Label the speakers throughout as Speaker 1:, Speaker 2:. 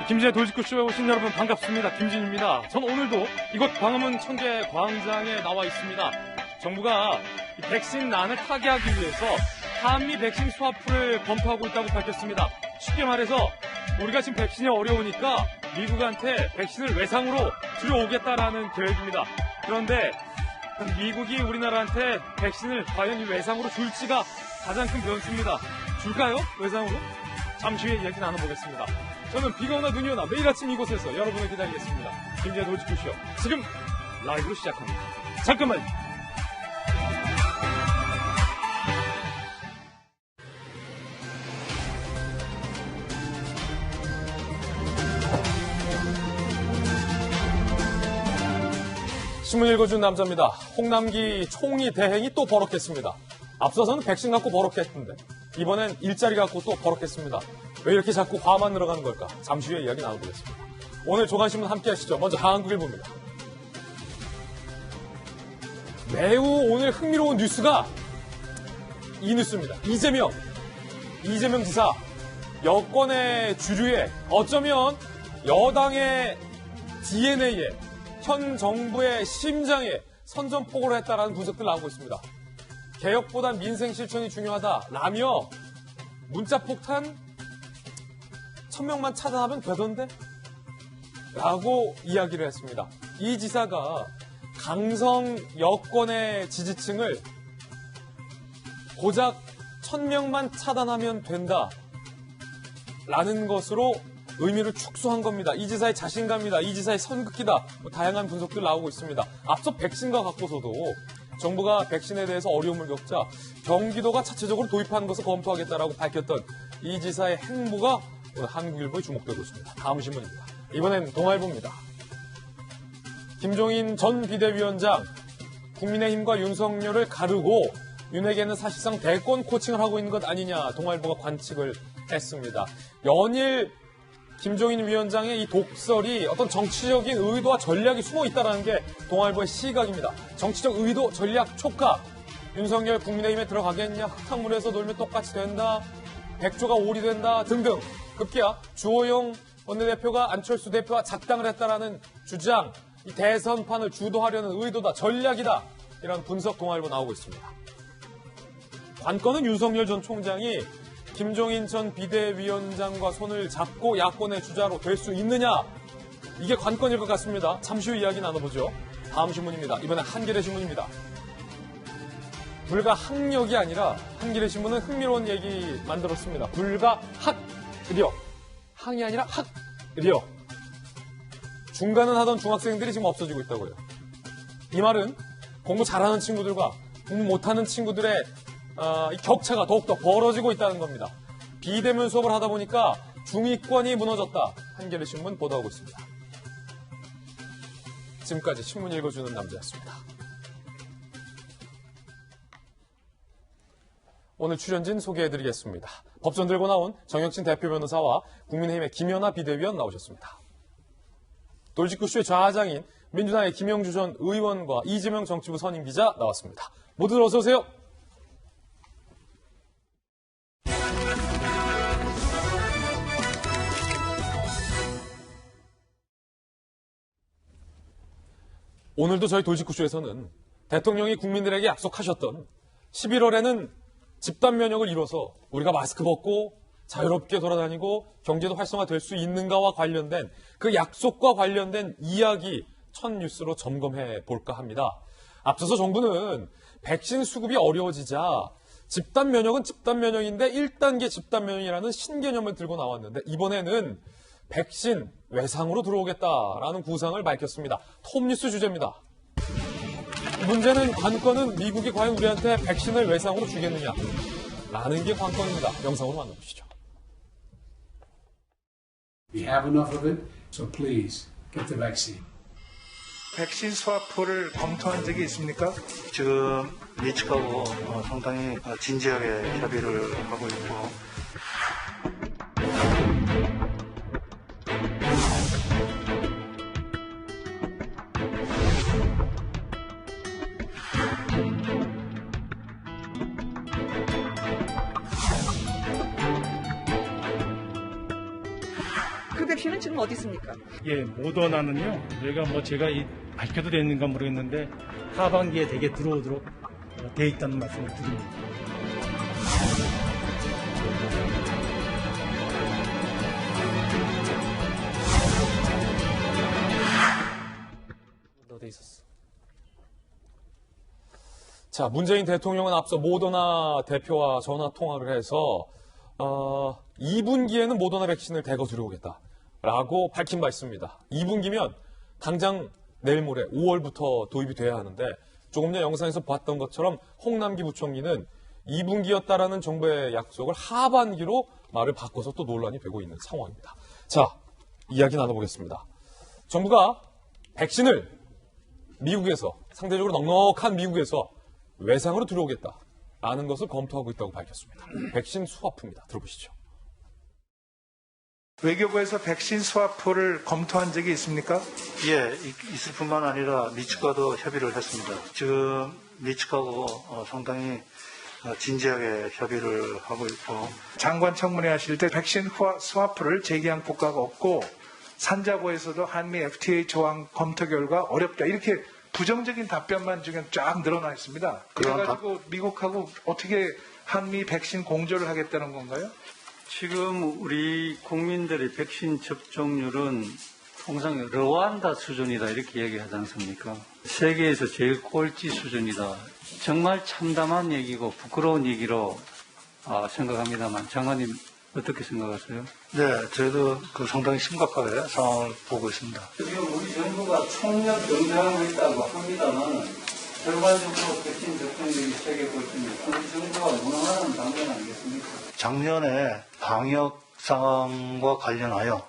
Speaker 1: 김진의 돌직구쇼에 오신 여러분 반갑습니다. 김진입니다. 전 오늘도 이곳 광화문 청계광장에 나와 있습니다. 정부가 백신난을 타개하기 위해서 한미 백신 스와프를 검토하고 있다고 밝혔습니다. 쉽게 말해서 우리가 지금 백신이 어려우니까 미국한테 백신을 외상으로 들여오겠다라는 계획입니다. 그런데 미국이 우리나라한테 백신을 과연 이 외상으로 줄지가 가장 큰 변수입니다. 줄까요? 외상으로? 잠시 후에 이야기 나눠보겠습니다. 저는 비가 오나 눈이 오나 매일 아침 이곳에서 여러분을 기다리겠습니다. 김진의 돌직구쇼 지금 라이브로 시작합니다. 잠깐만요. 신문 읽어준 남자입니다. 홍남기 총리 대행이 또 버럭했습니다. 앞서서는 백신 갖고 버럭했는데 이번엔 일자리 갖고 또 버럭했습니다. 왜 이렇게 자꾸 화만 늘어가는 걸까? 잠시 후에 이야기 나눠보겠습니다. 오늘 조간신문 함께 하시죠. 먼저 한국일보입니다. 매우 오늘 흥미로운 뉴스가 이 뉴스입니다. 이재명 지사 여권의 주류에 어쩌면 여당의 DNA에 현 정부의 심장에 선전포고를 했다라는 분석들 나오고 있습니다. 개혁보단 민생 실천이 중요하다라며 문자폭탄 1000명만 차단하면 되던데? 라고 이야기를 했습니다. 이 지사가 강성 여권의 지지층을 고작 1000명만 차단하면 된다 라는 것으로 의미를 축소한 겁니다. 이 지사의 자신감이다. 이 지사의 선긋기다. 다양한 분석들 나오고 있습니다. 앞서 백신과 갖고서도 정부가 백신에 대해서 어려움을 겪자 경기도가 자체적으로 도입하는 것을 검토하겠다라고 밝혔던 이 지사의 행보가 오늘 한국일보에 주목되고 있습니다. 다음 신문입니다. 이번엔 동아일보입니다. 김종인 전 비대위원장 국민의힘과 윤석열을 가르고 윤핵에는 사실상 대권 코칭을 하고 있는 것 아니냐 동아일보가 관측을 했습니다. 연일 김종인 위원장의 이 독설이 어떤 정치적인 의도와 전략이 숨어 있다는 게 동아일보의 시각입니다. 정치적 의도, 전략, 촉각. 윤석열 국민의힘에 들어가겠냐, 흙탕물에서 놀면 똑같이 된다, 백조가 오리 된다 등등. 급기야 주호영 원내대표가 안철수 대표와 작당을 했다라는 주장, 이 대선판을 주도하려는 의도다, 전략이다. 이런 분석 동아일보 나오고 있습니다. 관건은 윤석열 전 총장이 김종인 전 비대위원장과 손을 잡고 야권의 주자로 될 수 있느냐, 이게 관건일 것 같습니다. 잠시 후 이야기 나눠보죠. 다음 신문입니다. 이번엔 한겨레 신문입니다. 불가학력이 아니라 한겨레 신문은 흥미로운 얘기 만들었습니다. 불가학력. 항이 아니라 학력. 중간은 하던 중학생들이 지금 없어지고 있다고요. 이 말은 공부 잘하는 친구들과 공부 못하는 친구들의 이 격차가 더욱더 벌어지고 있다는 겁니다. 비대면 수업을 하다 보니까 중위권이 무너졌다. 한겨레 신문 보도하고 있습니다. 지금까지 신문 읽어주는 남자였습니다. 오늘 출연진 소개해드리겠습니다. 법전 들고 나온 정혁진 대표 변호사와 국민의힘의 김연아 비대위원 나오셨습니다. 돌직구쇼의 좌장인 민주당의 김영주 전 의원과 이재명 정치부 선임 기자 나왔습니다. 모두들 어서 오세요. 오늘도 저희 돌직구쇼에서는 대통령이 국민들에게 약속하셨던 11월에는 집단 면역을 이뤄서 우리가 마스크 벗고 자유롭게 돌아다니고 경제도 활성화될 수 있는가와 관련된 그 약속과 관련된 이야기 첫 뉴스로 점검해 볼까 합니다. 앞서서 정부는 백신 수급이 어려워지자 집단 면역은 집단 면역인데 1단계 집단 면역이라는 신개념을 들고 나왔는데 이번에는 백신 외상으로 들어오겠다라는 구상을 밝혔습니다. 톱뉴스 주제입니다. 문제는 관건은 미국이 과연 우리한테 백신을 외상으로 주겠느냐 라는 게 관건입니다. 영상으로 만나보시죠.
Speaker 2: We have enough of it, so please get the vaccine.
Speaker 3: 백신 스와프를 검토한 적이 있습니까?
Speaker 4: 지금 예측하고 상당히 진지하게 협의를 하고 있고
Speaker 5: 백신은 지금 어디 있습니까?
Speaker 6: 예, 모더나는요. 저희가 뭐 제가 밝혀도 되는가 모르겠는데 하반기에 대개 들어오도록 돼 있다는 말씀을 드립니다.
Speaker 1: 돼 있었어. 자, 문재인 대통령은 앞서 모더나 대표와 전화 통화를 해서 2분기에는 모더나 백신을 대거 들여오겠다라고 밝힌 바 있습니다. 2분기면 당장 내일 모레 5월부터 도입이 돼야 하는데 조금 전 영상에서 봤던 것처럼 홍남기 부총리는 2분기였다라는 정부의 약속을 하반기로 말을 바꿔서 또 논란이 되고 있는 상황입니다. 자, 이야기 나눠보겠습니다. 정부가 백신을 미국에서, 상대적으로 넉넉한 미국에서 외상으로 들어오겠다라는 것을 검토하고 있다고 밝혔습니다. 백신 스와프입니다. 들어보시죠.
Speaker 3: 외교부에서 백신 스와프를 검토한 적이 있습니까?
Speaker 4: 예, 있을 뿐만 아니라 미측과도 협의를 했습니다. 지금 미측하고 상당히 진지하게 협의를 하고 있고,
Speaker 3: 장관 청문회 하실 때 백신 스와프를 제기한 국가가 없고 산자부에서도 한미 FTA 조항 검토 결과 어렵다, 이렇게 부정적인 답변만 지금 쫙 늘어나 있습니다. 그래가지고 미국하고 어떻게 한미 백신 공조를 하겠다는 건가요?
Speaker 7: 지금 우리 국민들의 백신 접종률은 통상 르완다 수준이다 이렇게 얘기하지 않습니까? 세계에서 제일 꼴찌 수준이다. 정말 참담한 얘기고 부끄러운 얘기로 생각합니다만, 장관님 어떻게 생각하세요?
Speaker 4: 네, 저희도 상당히 심각하게 상황을 보고 있습니다.
Speaker 7: 지금 우리 정부가 총력 경쟁하고 있다고 합니다만 결과적으로 백신 접종률이 세계 꼴찌입니다. 우리 정부가 무능하는 당면 아니겠습니까?
Speaker 4: 작년에 방역 상황과 관련하여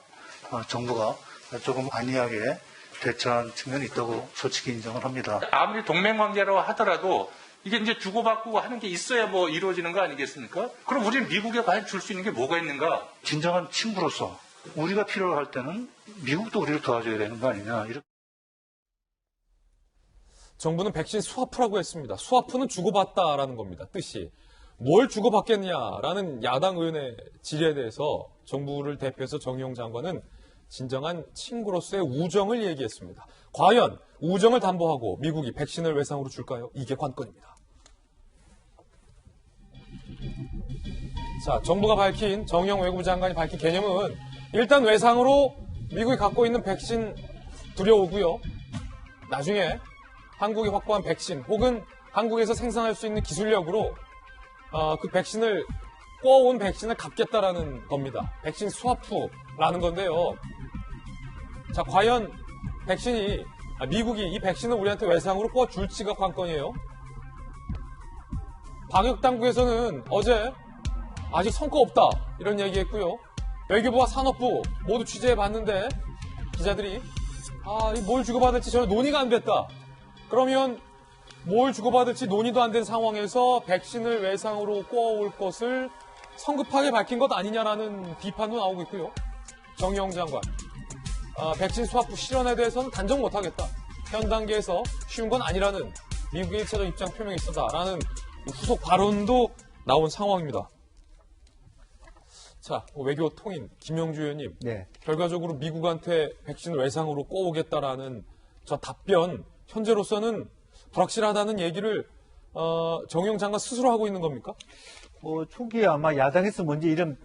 Speaker 4: 정부가 조금 안이하게 대처한 측면이 있다고 솔직히 인정을 합니다.
Speaker 8: 아무리 동맹관계로 하더라도 이게 이제 주고받고 하는 게 있어야 뭐 이루어지는 거 아니겠습니까? 그럼 우리는 미국에 과연 줄 수 있는 게 뭐가 있는가?
Speaker 4: 진정한 친구로서 우리가 필요할 때는 미국도 우리를 도와줘야 되는 거 아니냐. 이렇게.
Speaker 1: 정부는 백신 스와프라고 했습니다. 스와프는 주고받다라는 겁니다. 뜻이. 뭘 주고받겠냐라는 야당 의원의 질의에 대해서 정부를 대표해서 정의용 장관은 진정한 친구로서의 우정을 얘기했습니다. 과연 우정을 담보하고 미국이 백신을 외상으로 줄까요? 이게 관건입니다. 자, 정부가 밝힌, 정의용 외교부 장관이 밝힌 개념은 일단 외상으로 미국이 갖고 있는 백신 들여오고요. 나중에 한국이 확보한 백신 혹은 한국에서 생산할 수 있는 기술력으로 그 백신을 꿔온 백신을 갚겠다라는 겁니다. 백신 스와프라는 건데요. 자, 과연 백신이 미국이 이 백신을 우리한테 외상으로 꿔줄지가 관건이에요. 방역당국에서는 어제 아직 성과 없다 이런 얘기했고요. 외교부와 산업부 모두 취재해봤는데 기자들이 뭘 주고받을지 전혀 논의가 안 됐다. 그러면 뭘 주고받을지 논의도 안 된 상황에서 백신을 외상으로 꿔올 것을 성급하게 밝힌 것 아니냐라는 비판도 나오고 있고요. 정의용 장관, 백신 스와프 실현에 대해서는 단정 못하겠다. 현 단계에서 쉬운 건 아니라는 미국의 일차적 입장 표명이 있었다라는 후속 발언도 나온 상황입니다. 자, 외교 통인 김영주 의원님,
Speaker 9: 네.
Speaker 1: 결과적으로 미국한테 백신을 외상으로 꿔오겠다라는 저 답변, 현재로서는 불확실하다는 얘기를 정의용 장관 스스로 하고 있는 겁니까?
Speaker 9: 초기에 아마 야당에서 먼저 이런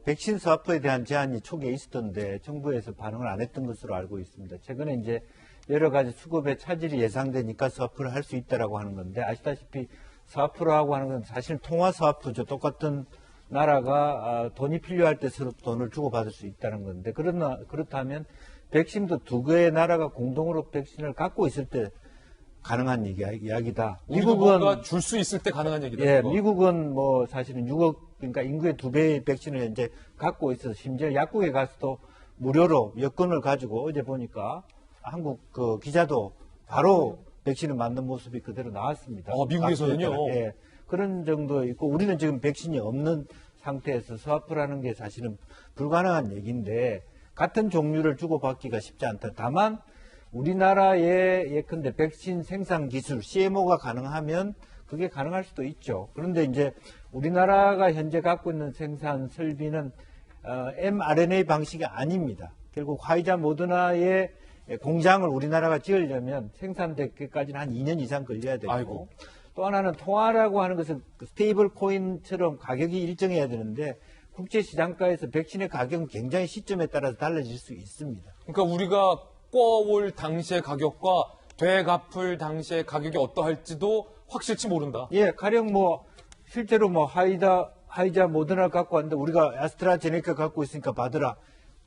Speaker 9: 백신 스와프에 대한 제안이 초기에 있었던데 정부에서 반응을 안 했던 것으로 알고 있습니다. 최근에 이제 여러 가지 수급의 차질이 예상되니까 스와프를 할 수 있다라고 하는 건데, 아시다시피 스와프라고 하는 건 사실 통화 스와프죠. 똑같은 나라가 돈이 필요할 때 서로 돈을 주고받을 수 있다는 건데, 그렇다면 백신도 두 개의 나라가 공동으로 백신을 갖고 있을 때 가능한 이야기다.
Speaker 1: 미국은 줄 수 있을 때 가능한 얘기다.
Speaker 9: 예, 미국은 뭐 사실은 6억, 그러니까 인구의 2배의 백신을 현재 갖고 있어서 심지어 약국에 가서도 무료로 여권을 가지고 어제 보니까 한국 기자도 바로 백신을 맞는 모습이 그대로 나왔습니다.
Speaker 1: 미국에서는요?
Speaker 9: 예, 그런 정도 있고, 우리는 지금 백신이 없는 상태에서 스와프라는 게 사실은 불가능한 얘기인데, 같은 종류를 주고받기가 쉽지 않다. 다만 우리나라의 예컨대 백신 생산 기술 CMO가 가능하면 그게 가능할 수도 있죠. 그런데 이제 우리나라가 현재 갖고 있는 생산 설비는 mRNA 방식이 아닙니다. 결국 화이자 모더나의 공장을 우리나라가 지으려면 생산되기까지는 한 2년 이상 걸려야 되고
Speaker 1: 아이고.
Speaker 9: 또 하나는 통화라고 하는 것은 스테이블 코인처럼 가격이 일정해야 되는데 국제 시장가에서 백신의 가격은 굉장히 시점에 따라서 달라질 수 있습니다.
Speaker 1: 그러니까 우리가 꿔올 당시의 가격과 되갚을 당시의 가격이 어떠할지도 확실치 모른다.
Speaker 9: 예, 가령 실제로 화이자 모더나 갖고 왔는데 우리가 아스트라제네카 갖고 있으니까 받으라.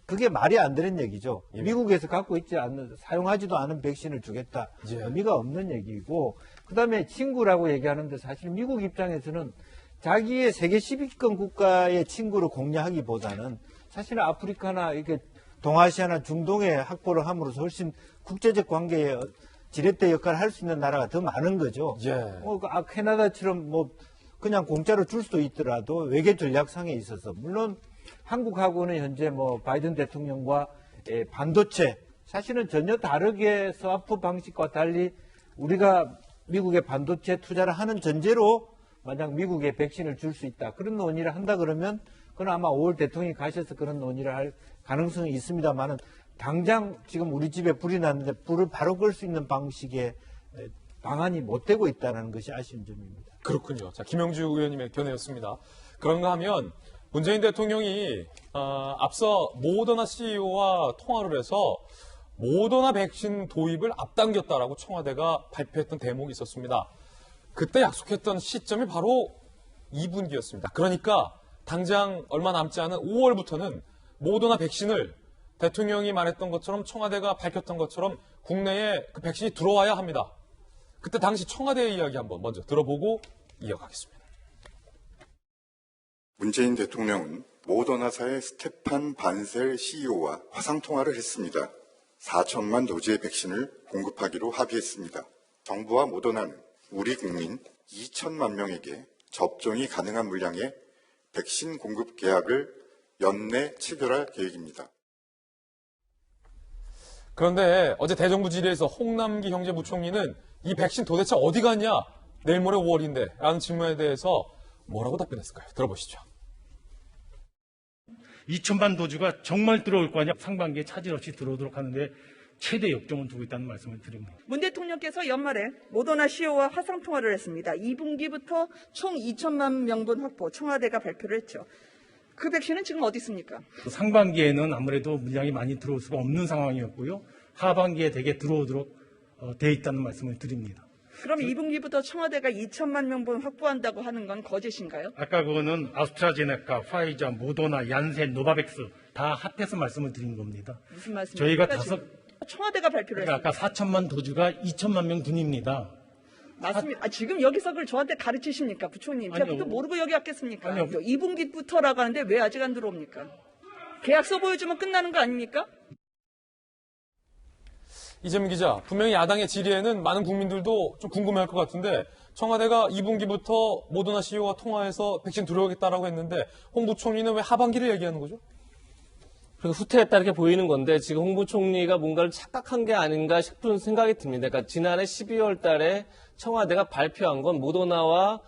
Speaker 9: 그게 말이 안 되는 얘기죠.
Speaker 1: 예.
Speaker 9: 미국에서 갖고 있지 않는, 사용하지도 않은 백신을 주겠다.
Speaker 1: 예.
Speaker 9: 의미가 없는 얘기고, 그 다음에 친구라고 얘기하는데 사실 미국 입장에서는 자기의 세계 10위권 국가의 친구를 공략하기보다는 사실은 아프리카나 이렇게 동아시아나 중동에 확보를 함으로써 훨씬 국제적 관계에 지렛대 역할을 할 수 있는 나라가 더 많은 거죠.
Speaker 1: 예.
Speaker 9: 캐나다처럼 그냥 공짜로 줄 수도 있더라도 외교 전략상에 있어서 물론 한국하고는 현재 바이든 대통령과 반도체 사실은 전혀 다르게 스와프 방식과 달리 우리가 미국의 반도체 투자를 하는 전제로 만약 미국에 백신을 줄 수 있다. 그런 논의를 한다 그러면 그건 아마 5월 대통령이 가셔서 그런 논의를 할 가능성이 있습니다만은 당장 지금 우리 집에 불이 났는데 불을 바로 끌 수 있는 방식의 방안이 못 되고 있다는 것이 아쉬운 점입니다.
Speaker 1: 그렇군요. 자, 김영주 의원님의 견해였습니다. 그런가 하면 문재인 대통령이 앞서 모더나 CEO와 통화를 해서 모더나 백신 도입을 앞당겼다라고 청와대가 발표했던 대목이 있었습니다. 그때 약속했던 시점이 바로 2분기였습니다. 그러니까 당장 얼마 남지 않은 5월부터는 모더나 백신을 대통령이 말했던 것처럼 청와대가 밝혔던 것처럼 국내에 그 백신이 들어와야 합니다. 그때 당시 청와대의 이야기 한번 먼저 들어보고 이어가겠습니다.
Speaker 5: 문재인 대통령은 모더나사의 스테판 반셀 CEO와 화상통화를 했습니다. 4천만 도즈의 백신을 공급하기로 합의했습니다. 정부와 모더나는 우리 국민 2천만 명에게 접종이 가능한 물량의 백신 공급 계약을 연내 체결할 계획입니다.
Speaker 1: 그런데 어제 대정부 질의에서 홍남기 경제부총리는 이 백신 도대체 어디 갔냐? 내일 모레 5월인데 라는 질문에 대해서 뭐라고 답변했을까요? 들어보시죠.
Speaker 6: 2천만 도주가 정말 들어올 거 아니야. 상반기에 차질 없이 들어오도록 하는데 최대 역점을 두고 있다는 말씀을 드립니다.
Speaker 10: 문 대통령께서 연말에 모더나 CEO와 화상통화를 했습니다. 2분기부터 총 2천만 명분 확보 청와대가 발표를 했죠. 그 백신은 지금 어디 있습니까?
Speaker 6: 상반기에는 아무래도 물량이 많이 들어올 수가 없는 상황이었고요. 하반기에 대개 들어오도록 돼 있다는 말씀을 드립니다.
Speaker 10: 그럼 2분기부터 청와대가 2천만 명분 확보한다고 하는 건 거짓인가요?
Speaker 6: 아까 그거는 아스트라제네카, 화이자, 모더나, 얀센, 노바백스 다 합해서 말씀을 드린 겁니다.
Speaker 10: 무슨 말씀이십니까?
Speaker 6: 저희가
Speaker 10: 청와대가 발표를 했습니다.
Speaker 6: 아까 4천만 도주가 2천만 명 분입니다.
Speaker 10: 맞습니다. 지금 여기서 그걸 저한테 가르치십니까, 부총님? 제가
Speaker 6: 아니요.
Speaker 10: 또 모르고 여기 왔겠습니까?
Speaker 6: 아니요.
Speaker 10: 2분기부터라고 하는데 왜 아직 안 들어옵니까? 계약서 보여주면 끝나는 거 아닙니까?
Speaker 1: 이재명 기자, 분명히 야당의 질의에는 많은 국민들도 좀 궁금해할 것 같은데 청와대가 2분기부터 모더나 CEO와 통화해서 백신 들어오겠다라고 했는데 홍 부총리는 왜 하반기를 얘기하는 거죠?
Speaker 11: 후퇴했다 이렇게 보이는 건데 지금 홍 부총리가 뭔가를 착각한 게 아닌가 싶은 생각이 듭니다. 그러니까 지난해 12월 달에 청와대가 발표한 건 모더나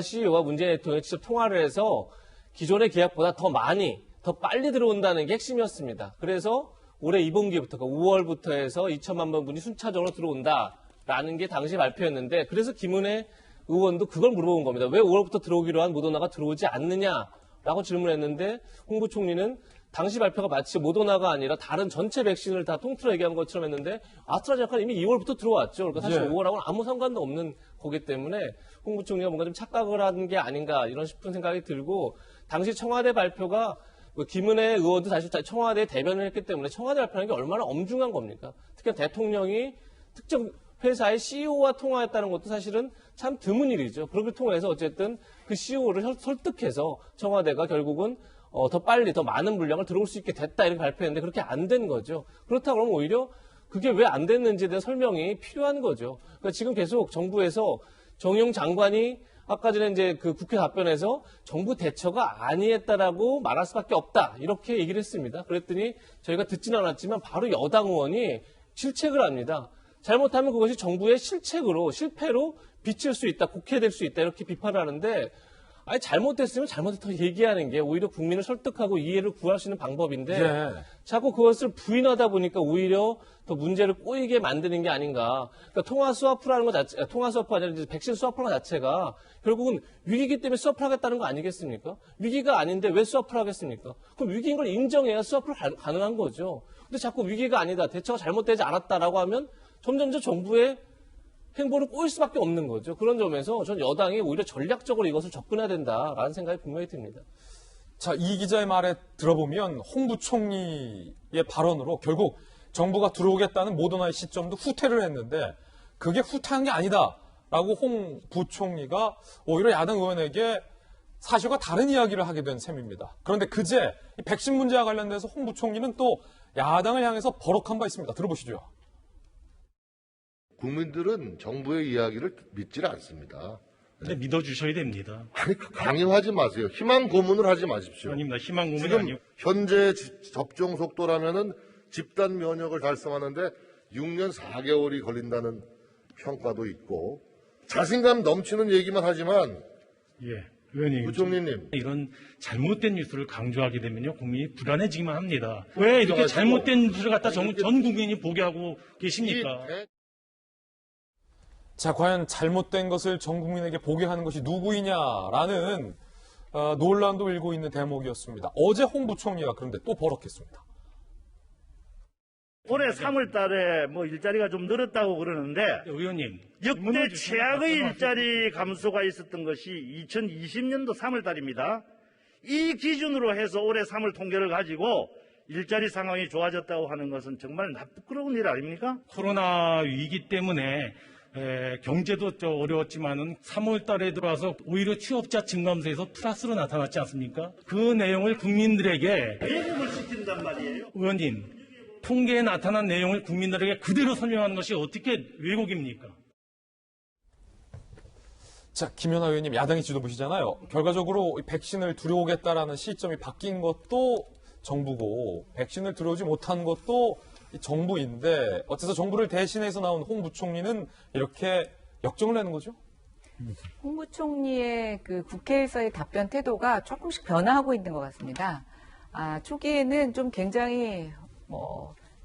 Speaker 11: CEO와 문재인 대통령이 직접 통화를 해서 기존의 계약보다 더 많이, 더 빨리 들어온다는 게 핵심이었습니다. 그래서 올해 2분기부터, 5월부터 해서 2천만 명분이 순차적으로 들어온다라는 게 당시 발표였는데 그래서 김은혜 의원도 그걸 물어본 겁니다. 왜 5월부터 들어오기로 한 모더나가 들어오지 않느냐라고 질문했는데 홍 부총리는 당시 발표가 마치 모더나가 아니라 다른 전체 백신을 다 통틀어 얘기한 것처럼 했는데 아스트라제네카는 이미 2월부터 들어왔죠. 그러니까 사실 5월하고는 아무 상관도 없는 거기 때문에 홍 부총리가 뭔가 좀 착각을 한 게 아닌가 이런 싶은 생각이 들고 당시 청와대 발표가 김은혜 의원도 사실 청와대 대변을 했기 때문에 청와대 발표하는 게 얼마나 엄중한 겁니까? 특히 대통령이 특정 회사의 CEO와 통화했다는 것도 사실은 참 드문 일이죠. 그렇게 통해서 어쨌든 그 CEO를 설득해서 청와대가 결국은 더 빨리 더 많은 물량을 들어올 수 있게 됐다 이렇게 발표했는데 그렇게 안 된 거죠. 그렇다고 그러면 오히려 그게 왜 안 됐는지에 대한 설명이 필요한 거죠. 그러니까 지금 계속 정부에서 정용 장관이 아까 전에 이제 그 국회 답변에서 정부 대처가 아니했다라고 말할 수밖에 없다 이렇게 얘기를 했습니다. 그랬더니 저희가 듣지는 않았지만 바로 여당 의원이 질책을 합니다. 잘못하면 그것이 정부의 실패로 비칠 수 있다, 곡해될 수 있다 이렇게 비판을 하는데 아니 잘못됐으면 잘못했다고 얘기하는 게 오히려 국민을 설득하고 이해를 구할 수 있는 방법인데
Speaker 1: 예.
Speaker 11: 자꾸 그것을 부인하다 보니까 오히려 더 문제를 꼬이게 만드는 게 아닌가. 그러니까 통화 스와프라는 것 자체, 통화 스와프가 아니라 이제 백신 스와프라는 것 자체가 결국은 위기이기 때문에 스와프를 하겠다는 거 아니겠습니까? 위기가 아닌데 왜 스와프를 하겠습니까? 그럼 위기인 걸 인정해야 스와프를 가능한 거죠. 근데 자꾸 위기가 아니다, 대처가 잘못되지 않았다라고 하면 점점점 정부의 행보를 꼬일 수밖에 없는 거죠. 그런 점에서 전 여당이 오히려 전략적으로 이것을 접근해야 된다라는 생각이 분명히 듭니다.
Speaker 1: 자, 이 기자의 말에 들어보면 홍 부총리의 발언으로 결국 정부가 들어오겠다는 모더나의 시점도 후퇴를 했는데 그게 후퇴한 게 아니다라고 홍 부총리가 오히려 야당 의원에게 사실과 다른 이야기를 하게 된 셈입니다. 그런데 그제 이 백신 문제와 관련돼서 홍 부총리는 또 야당을 향해서 버럭한 바 있습니다. 들어보시죠.
Speaker 12: 국민들은 정부의 이야기를 믿질 않습니다.
Speaker 6: 근데 믿어주셔야 됩니다.
Speaker 12: 아니, 강요하지 마세요. 희망 고문을 하지 마십시오.
Speaker 6: 아닙니다. 희망 고문이
Speaker 12: 지금
Speaker 6: 아니고.
Speaker 12: 현재 접종 속도라면은 집단 면역을 달성하는데 6년 4개월이 걸린다는 평가도 있고 자신감 넘치는 얘기만 하지만
Speaker 6: 예, 의원님.
Speaker 12: 부총리님.
Speaker 6: 이런 잘못된 뉴스를 강조하게 되면요, 국민이 불안해지기만 합니다. 왜 이렇게 잘못된 뉴스를 갖다 전 국민이 보게 하고 계십니까?
Speaker 1: 자, 과연 잘못된 것을 전 국민에게 보게 하는 것이 누구이냐라는 논란도 일고 있는 대목이었습니다. 어제 홍 부총리가 그런데 또 버럭했습니다.
Speaker 13: 올해 3월 달에 뭐 일자리가 좀 늘었다고 그러는데
Speaker 6: 의원님,
Speaker 13: 역대 최악의 일자리 감소가 있었던 것이 2020년도 3월 달입니다. 이 기준으로 해서 올해 3월 통계를 가지고 일자리 상황이 좋아졌다고 하는 것은 정말 부끄러운 일 아닙니까?
Speaker 6: 코로나 위기 때문에 경제도 어려웠지만은 3월 달에 들어와서 오히려 취업자 증감세에서 플러스로 나타났지 않습니까? 그 내용을 국민들에게
Speaker 13: 왜곡을 시킨단 말이에요.
Speaker 6: 의원님, 통계에 나타난 내용을 국민들에게 그대로 설명하는 것이 어떻게 왜곡입니까?
Speaker 1: 자, 김연아 의원님 야당의 지도부시잖아요. 결과적으로 백신을 들여오겠다라는 시점이 바뀐 것도 정부고 백신을 들여오지 못한 것도 정부인데 어째서 정부를 대신해서 나온 홍 부총리는 이렇게 역정을 내는 거죠?
Speaker 14: 홍 부총리의 그 국회에서의 답변 태도가 조금씩 변화하고 있는 것 같습니다. 초기에는 좀 굉장히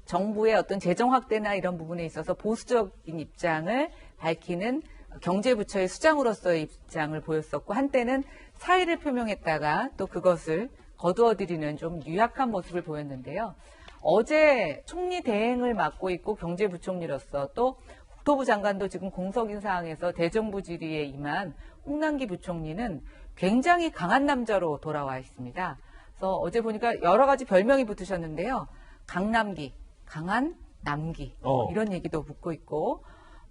Speaker 14: 정부의 어떤 재정 확대나 이런 부분에 있어서 보수적인 입장을 밝히는 경제부처의 수장으로서의 입장을 보였었고 한때는 사의를 표명했다가 또 그것을 거두어들이는 좀 유약한 모습을 보였는데요. 어제 총리 대행을 맡고 있고 경제부총리로서 또 국토부 장관도 지금 공석인 사항에서 대정부 질의에 임한 홍남기 부총리는 굉장히 강한 남자로 돌아와 있습니다. 그래서 어제 보니까 여러 가지 별명이 붙으셨는데요. 강남기, 강한 남기 이런 얘기도 붙고 있고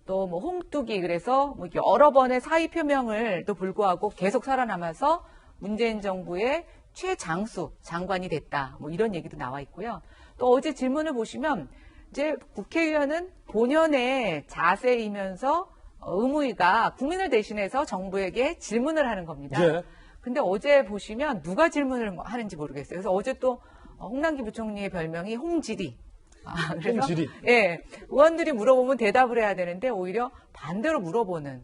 Speaker 14: 또 뭐 홍뚜기 그래서 뭐 여러 번의 사의 표명을 또 불구하고 계속 살아남아서 문재인 정부의 최장수 장관이 됐다. 뭐 이런 얘기도 나와 있고요. 또 어제 질문을 보시면 이제 국회의원은 본연의 자세이면서 의무가 국민을 대신해서 정부에게 질문을 하는 겁니다.
Speaker 1: 예.
Speaker 14: 근데 어제 보시면 누가 질문을 하는지 모르겠어요. 그래서 어제 또 홍남기 부총리의 별명이 홍지리. 그래서
Speaker 1: 홍지리.
Speaker 14: 예, 의원들이 물어보면 대답을 해야 되는데 오히려 반대로 물어보는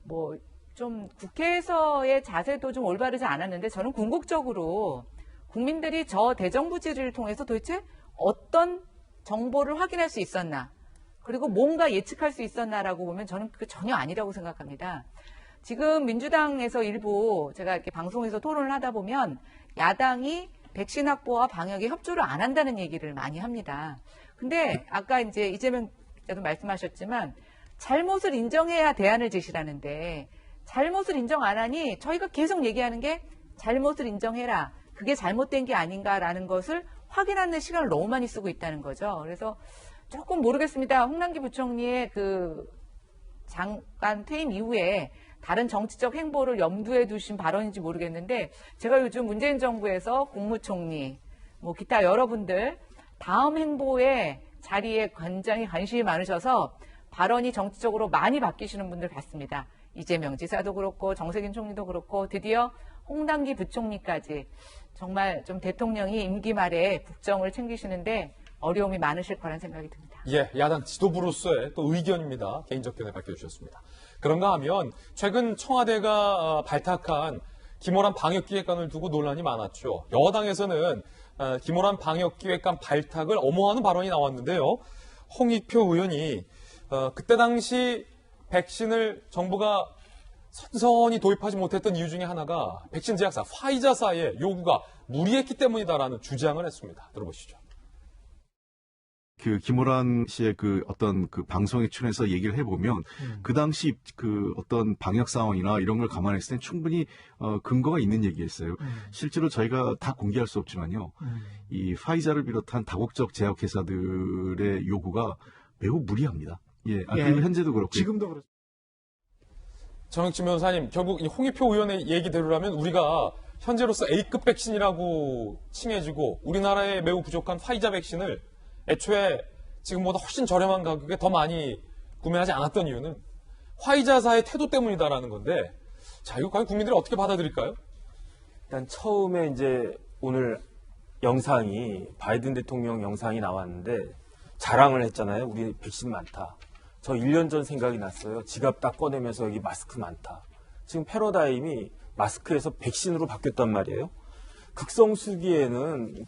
Speaker 14: 뭐 좀 국회에서의 자세도 좀 올바르지 않았는데 저는 궁극적으로 국민들이 저 대정부 질의를 통해서 도대체 어떤 정보를 확인할 수 있었나 그리고 뭔가 예측할 수 있었나라고 보면 저는 그게 전혀 아니라고 생각합니다. 지금 민주당에서 일부 제가 이렇게 방송에서 토론을 하다 보면 야당이 백신 확보와 방역에 협조를 안 한다는 얘기를 많이 합니다. 근데 아까 이제 이재명 기자도 말씀하셨지만 잘못을 인정해야 대안을 제시라는데 잘못을 인정 안 하니 저희가 계속 얘기하는 게 잘못을 인정해라. 그게 잘못된 게 아닌가라는 것을 확인하는 시간을 너무 많이 쓰고 있다는 거죠. 그래서 조금 모르겠습니다. 홍남기 부총리의 그 장관 퇴임 이후에 다른 정치적 행보를 염두에 두신 발언인지 모르겠는데 제가 요즘 문재인 정부에서 국무총리, 뭐 기타 여러분들 다음 행보의 자리에 굉장히 관심이 많으셔서 발언이 정치적으로 많이 바뀌시는 분들 봤습니다. 이재명 지사도 그렇고 정세균 총리도 그렇고 드디어 홍남기 부총리까지 정말 좀 대통령이 임기 말에 국정을 챙기시는데 어려움이 많으실 거란 생각이 듭니다.
Speaker 1: 예, 야당 지도부로서의 또 의견입니다. 개인적 견해 밝혀주셨습니다. 그런가 하면 최근 청와대가 발탁한 김호란 방역기획관을 두고 논란이 많았죠. 여당에서는 김호란 방역기획관 발탁을 엄호하는 발언이 나왔는데요. 홍익표 의원이 그때 당시 백신을 정부가 선선히 도입하지 못했던 이유 중에 하나가 백신 제약사 화이자사의 요구가 무리했기 때문이다라는 주장을 했습니다. 들어보시죠.
Speaker 15: 그 김호란 씨의 그 어떤 그 방송에 출연해서 얘기를 해보면 그 당시 그 어떤 방역 상황이나 이런 걸 감안했을 때 충분히 근거가 있는 얘기였어요. 실제로 저희가 다 공개할 수 없지만요. 이 화이자를 비롯한 다국적 제약회사들의 요구가 매우 무리합니다. 예, 그리고 현재도 그렇고
Speaker 3: 지금도 그렇습니다.
Speaker 1: 정혁진 변호사님, 결국 이 홍익표 의원의 얘기대로라면 우리가 현재로서 A급 백신이라고 칭해지고 우리나라에 매우 부족한 화이자 백신을 애초에 지금보다 훨씬 저렴한 가격에 더 많이 구매하지 않았던 이유는 화이자사의 태도 때문이다라는 건데, 자, 이거 과연 국민들이 어떻게 받아들일까요?
Speaker 16: 일단 처음에 이제 오늘 영상이 바이든 대통령 영상이 나왔는데 자랑을 했잖아요. 우리 백신 많다. 저 1년 전 생각이 났어요. 지갑 딱 꺼내면서 여기 마스크 많다. 지금 패러다임이 마스크에서 백신으로 바뀌었단 말이에요. 극성수기에는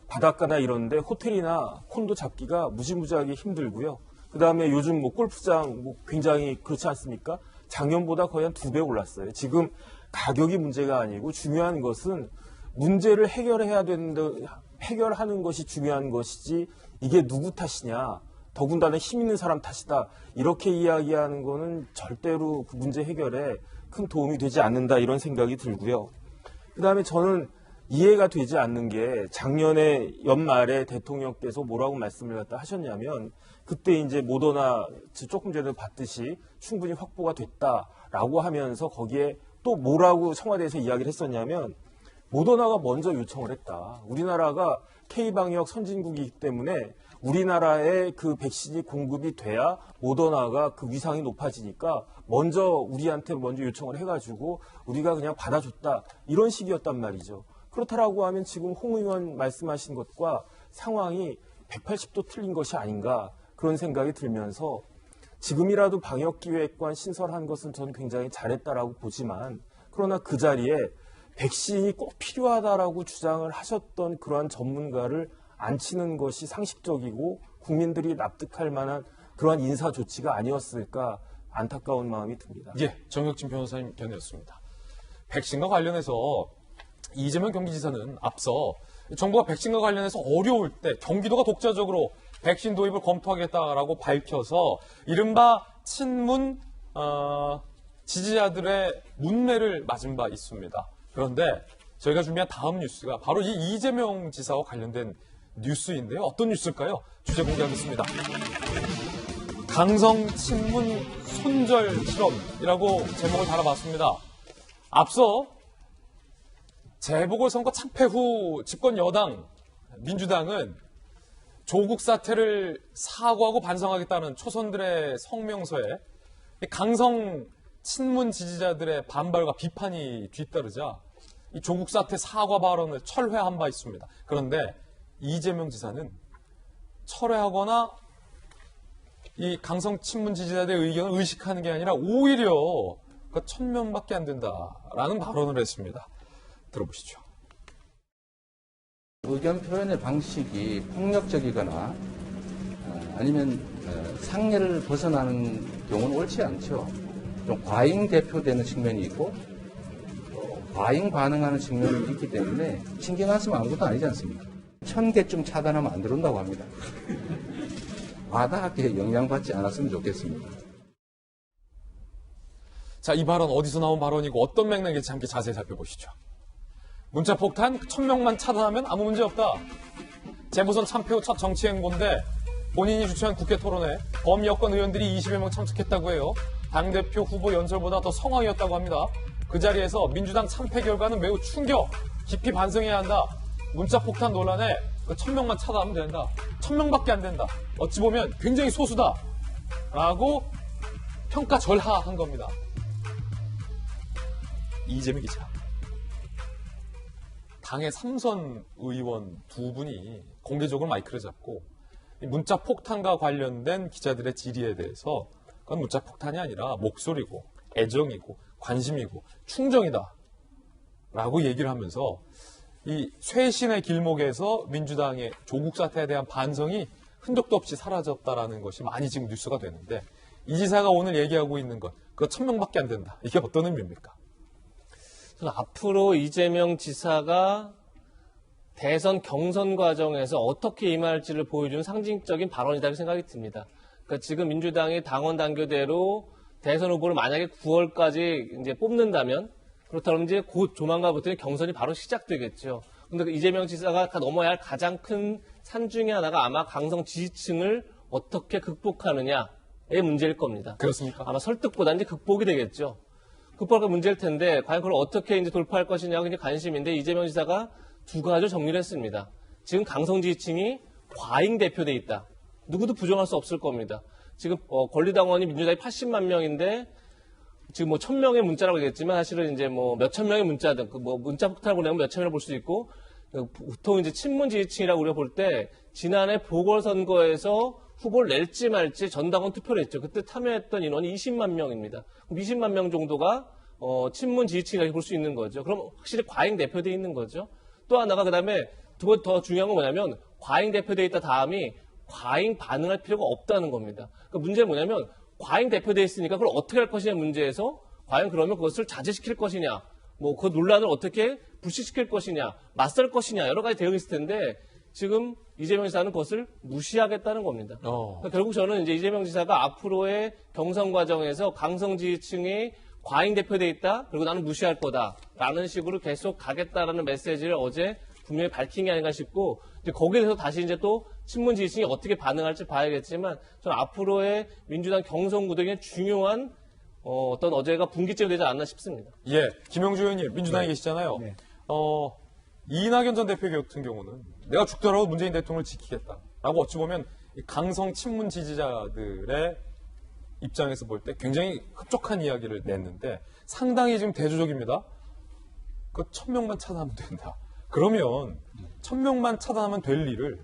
Speaker 16: 바닷가나 이런데 호텔이나 콘도 잡기가 무지무지하게 힘들고요. 그 다음에 요즘 골프장 굉장히 그렇지 않습니까? 작년보다 거의 한 2배 올랐어요. 지금 가격이 문제가 아니고 중요한 것은 문제를 해결하는 것이 중요한 것이지 이게 누구 탓이냐. 더군다나 힘 있는 사람 탓이다. 이렇게 이야기하는 거는 절대로 그 문제 해결에 큰 도움이 되지 않는다. 이런 생각이 들고요. 그 다음에 저는 이해가 되지 않는 게 작년에 연말에 대통령께서 뭐라고 말씀을 갖다 하셨냐면 그때 이제 모더나 조금 전에 봤듯이 충분히 확보가 됐다라고 하면서 거기에 또 뭐라고 청와대에서 이야기를 했었냐면 모더나가 먼저 요청을 했다. 우리나라가 K방역 선진국이기 때문에 우리나라에 그 백신이 공급이 돼야 모더나가 그 위상이 높아지니까 우리한테 먼저 요청을 해가지고 우리가 그냥 받아줬다. 이런 식이었단 말이죠. 그렇다라고 하면 지금 홍 의원 말씀하신 것과 상황이 180도 틀린 것이 아닌가 그런 생각이 들면서 지금이라도 방역기획관 신설한 것은 저는 굉장히 잘했다라고 보지만 그러나 그 자리에 백신이 꼭 필요하다라고 주장을 하셨던 그러한 전문가를 앉히는 것이 상식적이고 국민들이 납득할 만한 그러한 인사 조치가 아니었을까 안타까운 마음이 듭니다.
Speaker 1: 예, 정혁진 변호사님 견해였습니다. 백신과 관련해서 이재명 경기지사는 앞서 정부가 백신과 관련해서 어려울 때 경기도가 독자적으로 백신 도입을 검토하겠다라고 밝혀서 이른바 친문 지지자들의 문매를 맞은 바 있습니다. 그런데 저희가 준비한 다음 뉴스가 바로 이 이재명 지사와 관련된 뉴스인데요. 어떤 뉴스일까요? 주제 공개하겠습니다. 강성 친문 손절 실험이라고 제목을 달아봤습니다. 앞서 재보궐선거 참패 후 집권 여당 민주당은 조국 사태를 사과하고 반성하겠다는 초선들의 성명서에 강성 친문 지지자들의 반발과 비판이 뒤따르자 이 조국 사태 사과 발언을 철회한 바 있습니다. 그런데 이재명 지사는 철회하거나 이 강성 친문 지지자들의 의견을 의식하는 게 아니라 오히려 그 천명밖에 안 된다라는 발언을 했습니다. 들어보시죠.
Speaker 17: 의견 표현의 방식이 폭력적이거나 아니면 상례를 벗어나는 경우는 옳지 않죠. 좀 과잉 대표되는 측면이 있고 과잉 반응하는 측면이 있기 때문에 신경 안 쓰면 아무것도 아니지 않습니까? 1000개쯤 차단하면 안 들어온다고 합니다. 과다하게 영향받지 않았으면 좋겠습니다.
Speaker 1: 자, 이 발언 어디서 나온 발언이고 어떤 맥락인지 함께 자세히 살펴보시죠. 문자 폭탄 1000명만 차단하면 아무 문제 없다. 재보선 참패 후 첫 정치 행보인데 본인이 주최한 국회 토론회 범여권 의원들이 20여 명 참석했다고 해요. 당대표 후보 연설보다 더 성황이었다고 합니다. 그 자리에서 민주당 참패 결과는 매우 충격, 깊이 반성해야 한다. 문자 폭탄 논란에 1000명만 차단하면 된다. 1000명밖에 안 된다. 어찌 보면 굉장히 소수다. 라고 평가절하한 겁니다. 이재명 기자. 당의 3선 의원 2분이 공개적으로 마이크를 잡고 문자 폭탄과 관련된 기자들의 질의에 대해서 그건 문자 폭탄이 아니라 목소리고 애정이고 관심이고 충정이다 라고 얘기를 하면서 이 쇄신의 길목에서 민주당의 조국 사태에 대한 반성이 흔적도 없이 사라졌다라는 것이 많이 지금 뉴스가 되는데 이 지사가 오늘 얘기하고 있는 것, 그거 1000명밖에 안 된다. 이게 어떤 의미입니까?
Speaker 11: 저는 앞으로 이재명 지사가 대선 경선 과정에서 어떻게 임할지를 보여주는 상징적인 발언이라고 생각이 듭니다. 그러니까 지금 민주당이 당원 당규대로 대선 후보를 만약에 9월까지 이제 뽑는다면 그렇다면 이제 곧 조만간부터는 경선이 바로 시작되겠죠. 근데 이재명 지사가 넘어야 할 가장 큰 산 중에 하나가 아마 강성 지지층을 어떻게 극복하느냐의 문제일 겁니다.
Speaker 1: 그렇습니까?
Speaker 11: 아마 설득보다는 이제 극복이 되겠죠. 극복할 문제일 텐데 과연 그걸 어떻게 이제 돌파할 것이냐가 굉장히 관심인데 이재명 지사가 두 가지를 정리를 했습니다. 지금 강성 지지층이 과잉 대표돼 있다. 누구도 부정할 수 없을 겁니다. 지금 권리당원이 민주당이 80만 명인데 지금 뭐 1000명의 문자라고 얘기했지만 사실은 이제 뭐 몇천 명의 문자든 뭐 문자 폭탄을 보내면 몇천 명을 볼 수 있고 보통 이제 친문 지지층이라고 우리가 볼 때 지난해 보궐선거에서 후보를 낼지 말지 전당원 투표를 했죠. 그때 참여했던 인원이 20만 명입니다. 20만 명 정도가 친문 지지층이라고 볼 수 있는 거죠. 그럼 확실히 과잉 대표되어 있는 거죠. 또 하나가 그다음에 더 중요한 건 뭐냐면 과잉 대표되어 있다 다음이 과잉 반응할 필요가 없다는 겁니다. 그러니까 문제는 뭐냐면 과잉 대표되어 있으니까 그걸 어떻게 할 것이냐 문제에서 과연 그러면 그것을 자제시킬 것이냐 뭐 그 논란을 어떻게 불식시킬 것이냐 맞설 것이냐 여러 가지 대응이 있을 텐데 지금 이재명 지사는 그것을 무시하겠다는 겁니다. 그러니까 결국 저는 이제 이재명 지사가 앞으로의 경선 과정에서 강성 지지층이 과잉 대표되어 있다 그리고 나는 무시할 거다라는 식으로 계속 가겠다라는 메시지를 어제 분명히 밝힌 게 아닌가 싶고 이제 거기에 대해서 다시 이제 또 친문 지지층이 어떻게 반응할지 봐야겠지만 저는 앞으로의 민주당 경선 구도에 중요한 어떤 어제가 분기점이 되지 않나 싶습니다.
Speaker 1: 예, 김영주 의원님 민주당에
Speaker 9: 네.
Speaker 1: 계시잖아요.
Speaker 9: 네.
Speaker 1: 이낙연 전 대표 같은 경우는 내가 죽더라도 문재인 대통령을 지키겠다라고 어찌 보면 이 강성 친문 지지자들의 입장에서 볼 때 굉장히 흡족한 이야기를 냈는데 상당히 지금 대조적입니다. 그 1000명만 차단하면 된다. 그러면 1000명만 차단하면 될 일을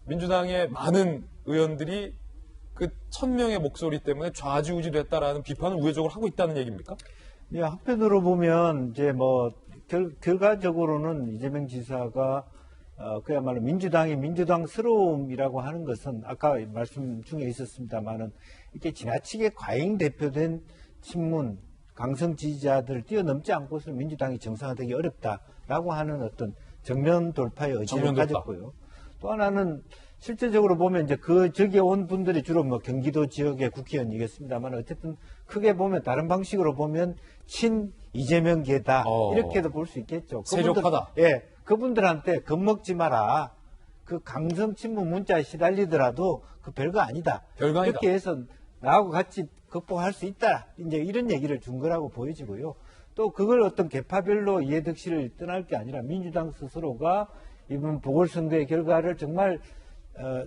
Speaker 1: 민주당의 많은 의원들이 그 1000명의 목소리 때문에 좌지우지됐다라는 비판을 우회적으로 하고 있다는 얘기입니까?
Speaker 9: 예, 한편으로 보면 이제 뭐 결과적으로는 이재명 지사가 그야말로 민주당이 민주당스러움이라고 하는 것은 아까 말씀 중에 있었습니다만은 이렇게 지나치게 과잉 대표된 친문 강성 지지자들을 뛰어넘지 않고서는 민주당이 정상화되기 어렵다라고 하는 어떤 정면 돌파의 의지를 가졌고요. 또 하나는 실제적으로 보면 이제 저기에 온 분들이 주로 뭐 경기도 지역의 국회의원이겠습니다만 어쨌든 크게 보면 다른 방식으로 보면 친 이재명계다 이렇게도 볼 수 있겠죠.
Speaker 1: 세력화다.
Speaker 9: 예, 그분들한테 겁먹지 마라. 그 강성 친문 문자에 시달리더라도 그 별거 아니다.
Speaker 1: 별거 아니다.
Speaker 9: 이렇게 해서 나하고 같이 극복할 수 있다. 이제 이런 얘기를 준 거라고 보여지고요. 또 그걸 어떤 계파별로 이해득실을 떠날 게 아니라 민주당 스스로가 이번 보궐선거의 결과를 정말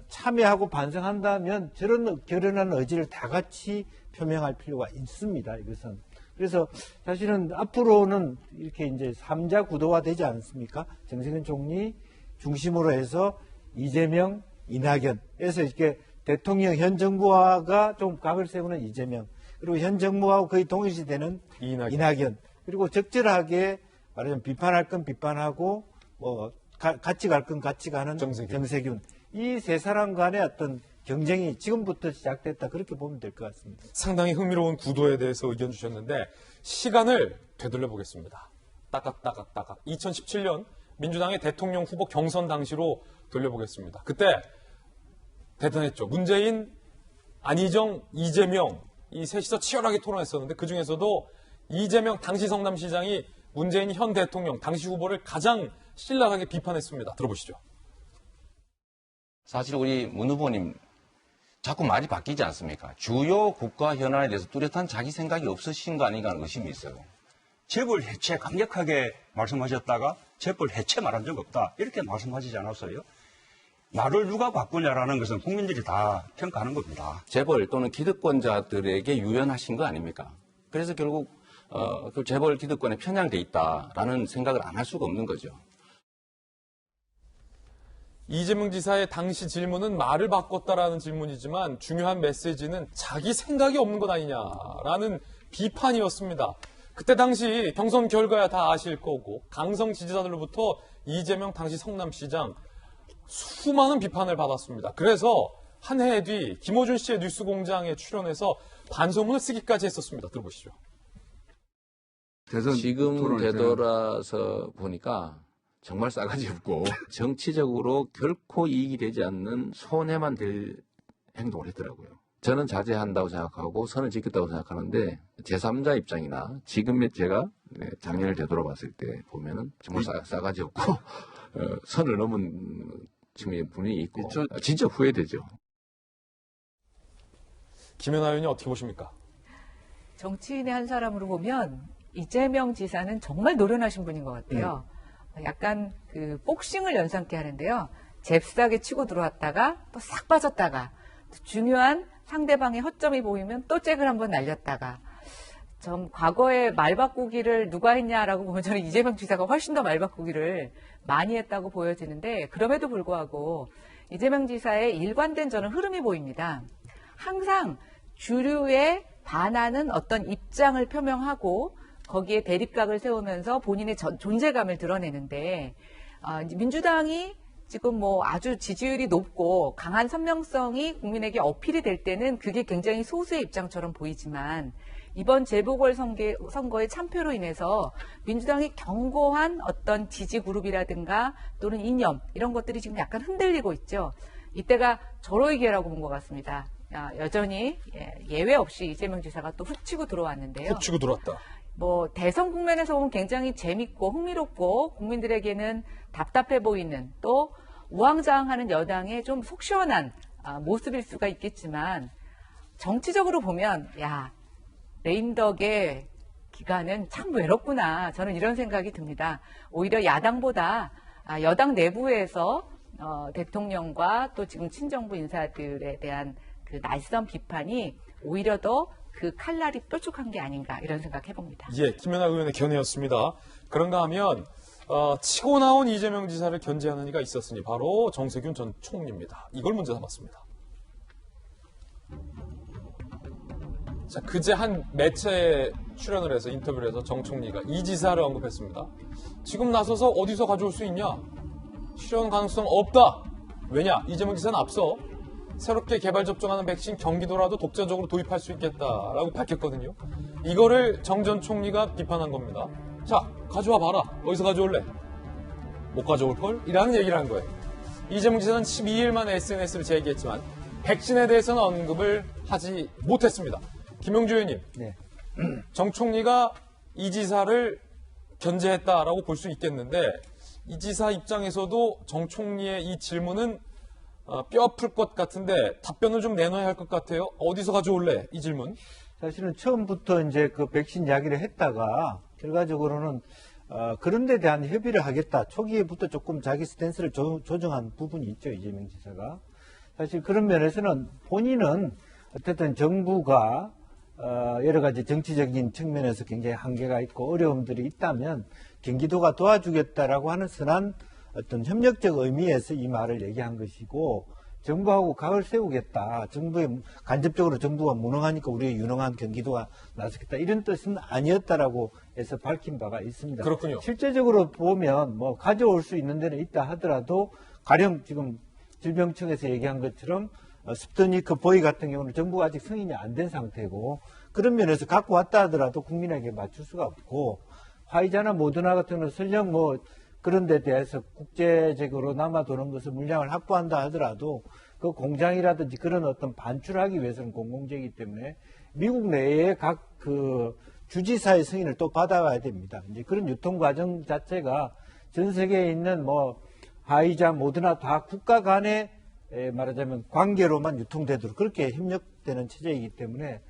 Speaker 9: 참여하고 반성한다면 저런 결연한 의지를 다 같이 표명할 필요가 있습니다. 이것은. 그래서 사실은 앞으로는 이렇게 이제 3자 구도화 되지 않습니까? 정세균 총리 중심으로 해서 이재명, 이낙연에서 이렇게 대통령 현 정부와가 좀 각을 세우는 이재명, 그리고 현 정부하고 거의 동일시되는 이낙연, 그리고 적절하게 말하자면 비판할 건 비판하고 뭐 같이 갈 건 같이 가는 정세균. 이 세 사람 간의 어떤 경쟁이 지금부터 시작됐다 그렇게 보면 될 것 같습니다.
Speaker 1: 상당히 흥미로운 구도에 대해서 의견 주셨는데 시간을 되돌려 보겠습니다. 따깍따깍따깍 2017년 민주당의 대통령 후보 경선 당시로 돌려보겠습니다. 그때 대단했죠. 문재인, 안희정, 이재명 이 셋이서 치열하게 토론했었는데 그중에서도 이재명 당시 성남시장이 문재인 현 대통령 당시 후보를 가장 신랄하게 비판했습니다. 들어보시죠.
Speaker 18: 사실 우리 문 후보님 자꾸 말이 바뀌지 않습니까? 주요 국가 현안에 대해서 뚜렷한 자기 생각이 없으신 거 아닌가 하는 의심이 있어요.
Speaker 19: 재벌 해체 강력하게 말씀하셨다가 재벌 해체 말한 적 없다. 이렇게 말씀하시지 않았어요? 말을 누가 바꾸냐라는 것은 국민들이 다 평가하는 겁니다.
Speaker 18: 재벌 또는 기득권자들에게 유연하신 거 아닙니까? 그래서 결국 그 재벌 기득권에 편향돼 있다라는 생각을 안 할 수가 없는 거죠.
Speaker 1: 이재명 지사의 당시 질문은 말을 바꿨다라는 질문이지만 중요한 메시지는 자기 생각이 없는 것 아니냐라는 비판이었습니다. 그때 당시 경선 결과야 다 아실 거고 강성 지지자들로부터 이재명 당시 성남시장 수많은 비판을 받았습니다. 그래서 한 해 뒤 김어준 씨의 뉴스공장에 출연해서 반성문을 쓰기까지 했었습니다. 들어보시죠.
Speaker 20: 지금 되돌아서 보니까 정말 싸가지 없고 정치적으로 결코 이익이 되지 않는 손해만 될 행동을 했더라고요. 저는 자제한다고 생각하고 선을 지켰다고 생각하는데 제3자 입장이나 지금 제가 작년을 되돌아봤을 때 보면은 정말 싸가지 없고 선을 넘은 지금 분이 있고 진짜 후회되죠.
Speaker 1: 김연아 의원이 어떻게 보십니까?
Speaker 14: 정치인의 한 사람으로 보면 이재명 지사는 정말 노련하신 분인 것 같아요. 약간 그 복싱을 연상케 하는데요. 잽싸게 치고 들어왔다가 또 싹 빠졌다가 또 중요한 상대방의 허점이 보이면 또 잭을 한번 날렸다가 좀 과거에 말 바꾸기를 누가 했냐라고 보면 저는 이재명 지사가 훨씬 더 말 바꾸기를 많이 했다고 보여지는데 그럼에도 불구하고 이재명 지사의 일관된 저는 흐름이 보입니다. 항상 주류에 반하는 어떤 입장을 표명하고 거기에 대립각을 세우면서 본인의 존재감을 드러내는데 민주당이 지금 뭐 아주 지지율이 높고 강한 선명성이 국민에게 어필이 될 때는 그게 굉장히 소수의 입장처럼 보이지만 이번 재보궐선거의 참패로 인해서 민주당이 견고한 어떤 지지 그룹이라든가 또는 이념 이런 것들이 지금 약간 흔들리고 있죠. 이때가 절호의 기회라고 본 것 같습니다. 여전히 예외 없이 이재명 지사가 또 훅 치고 들어왔는데요.
Speaker 1: 훅 치고 들어왔다.
Speaker 14: 뭐 대선 국면에서 보면 굉장히 재밌고 흥미롭고 국민들에게는 답답해 보이는 또 우왕좌왕하는 여당의 좀 속 시원한 모습일 수가 있겠지만 정치적으로 보면 레임덕의 기간은 참 외롭구나. 저는 이런 생각이 듭니다. 오히려 야당보다 여당 내부에서 대통령과 또 지금 친정부 인사들에 대한 그 날선 비판이 오히려 더 그 칼날이 뾰족한 게 아닌가 이런 생각 해봅니다.
Speaker 1: 예, 김연아 의원의 견해였습니다. 그런가 하면 치고 나온 이재명 지사를 견제하는 이가 있었으니 바로 정세균 전 총리입니다. 이걸 문제 삼았습니다. 자, 그제 한 매체에 출연을 해서 인터뷰를 해서 정 총리가 이 지사를 언급했습니다. 지금 나서서 어디서 가져올 수 있냐? 실현 가능성 없다. 왜냐? 이재명 지사는 앞서 새롭게 개발 접종하는 백신 경기도라도 독자적으로 도입할 수 있겠다라고 밝혔거든요. 이거를 정 전 총리가 비판한 겁니다. 자, 가져와 봐라. 어디서 가져올래? 못 가져올걸? 이라는 얘기를 한 거예요. 이재명 지사는 12일 만에 SNS를 재개했지만 백신에 대해서는 언급을 하지 못했습니다. 김용주 의원님, 정 총리가 이 지사를 견제했다라고 볼 수 있겠는데 이 지사 입장에서도 정 총리의 이 질문은 뼈 아플 것 같은데 답변을 좀 내놔야 할 것 같아요. 어디서 가져올래? 이 질문.
Speaker 9: 사실은 처음부터 이제 그 백신 이야기를 했다가 결과적으로는 그런 데 대한 협의를 하겠다. 초기에부터 조금 자기 스탠스를 조정한 부분이 있죠. 이재명 지사가. 사실 그런 면에서는 본인은 어쨌든 정부가 여러 가지 정치적인 측면에서 굉장히 한계가 있고 어려움들이 있다면 경기도가 도와주겠다라고 하는 선한 어떤 협력적 의미에서 이 말을 얘기한 것이고 정부하고 각을 세우겠다. 간접적으로 정부가 무능하니까 우리의 유능한 경기도가 나서겠다. 이런 뜻은 아니었다라고 해서 밝힌 바가 있습니다.
Speaker 1: 그렇군요.
Speaker 9: 실제적으로 보면 뭐 가져올 수 있는 데는 있다 하더라도 가령 지금 질병청에서 얘기한 것처럼 스푸트니크 보이 같은 경우는 정부가 아직 승인이 안 된 상태고 그런 면에서 갖고 왔다 하더라도 국민에게 맞출 수가 없고 화이자나 모더나 같은 경우는 설령 뭐 그런 데 대해서 국제적으로 남아도는 것을 물량을 확보한다 하더라도 그 공장이라든지 그런 어떤 반출하기 위해서는 공공재이기 때문에 미국 내에 각 그 주지사의 승인을 또 받아와야 됩니다. 이제 그런 유통 과정 자체가 전 세계에 있는 뭐 화이자, 모더나 다 국가 간의 말하자면 관계로만 유통되도록 그렇게 협력되는 체제이기 때문에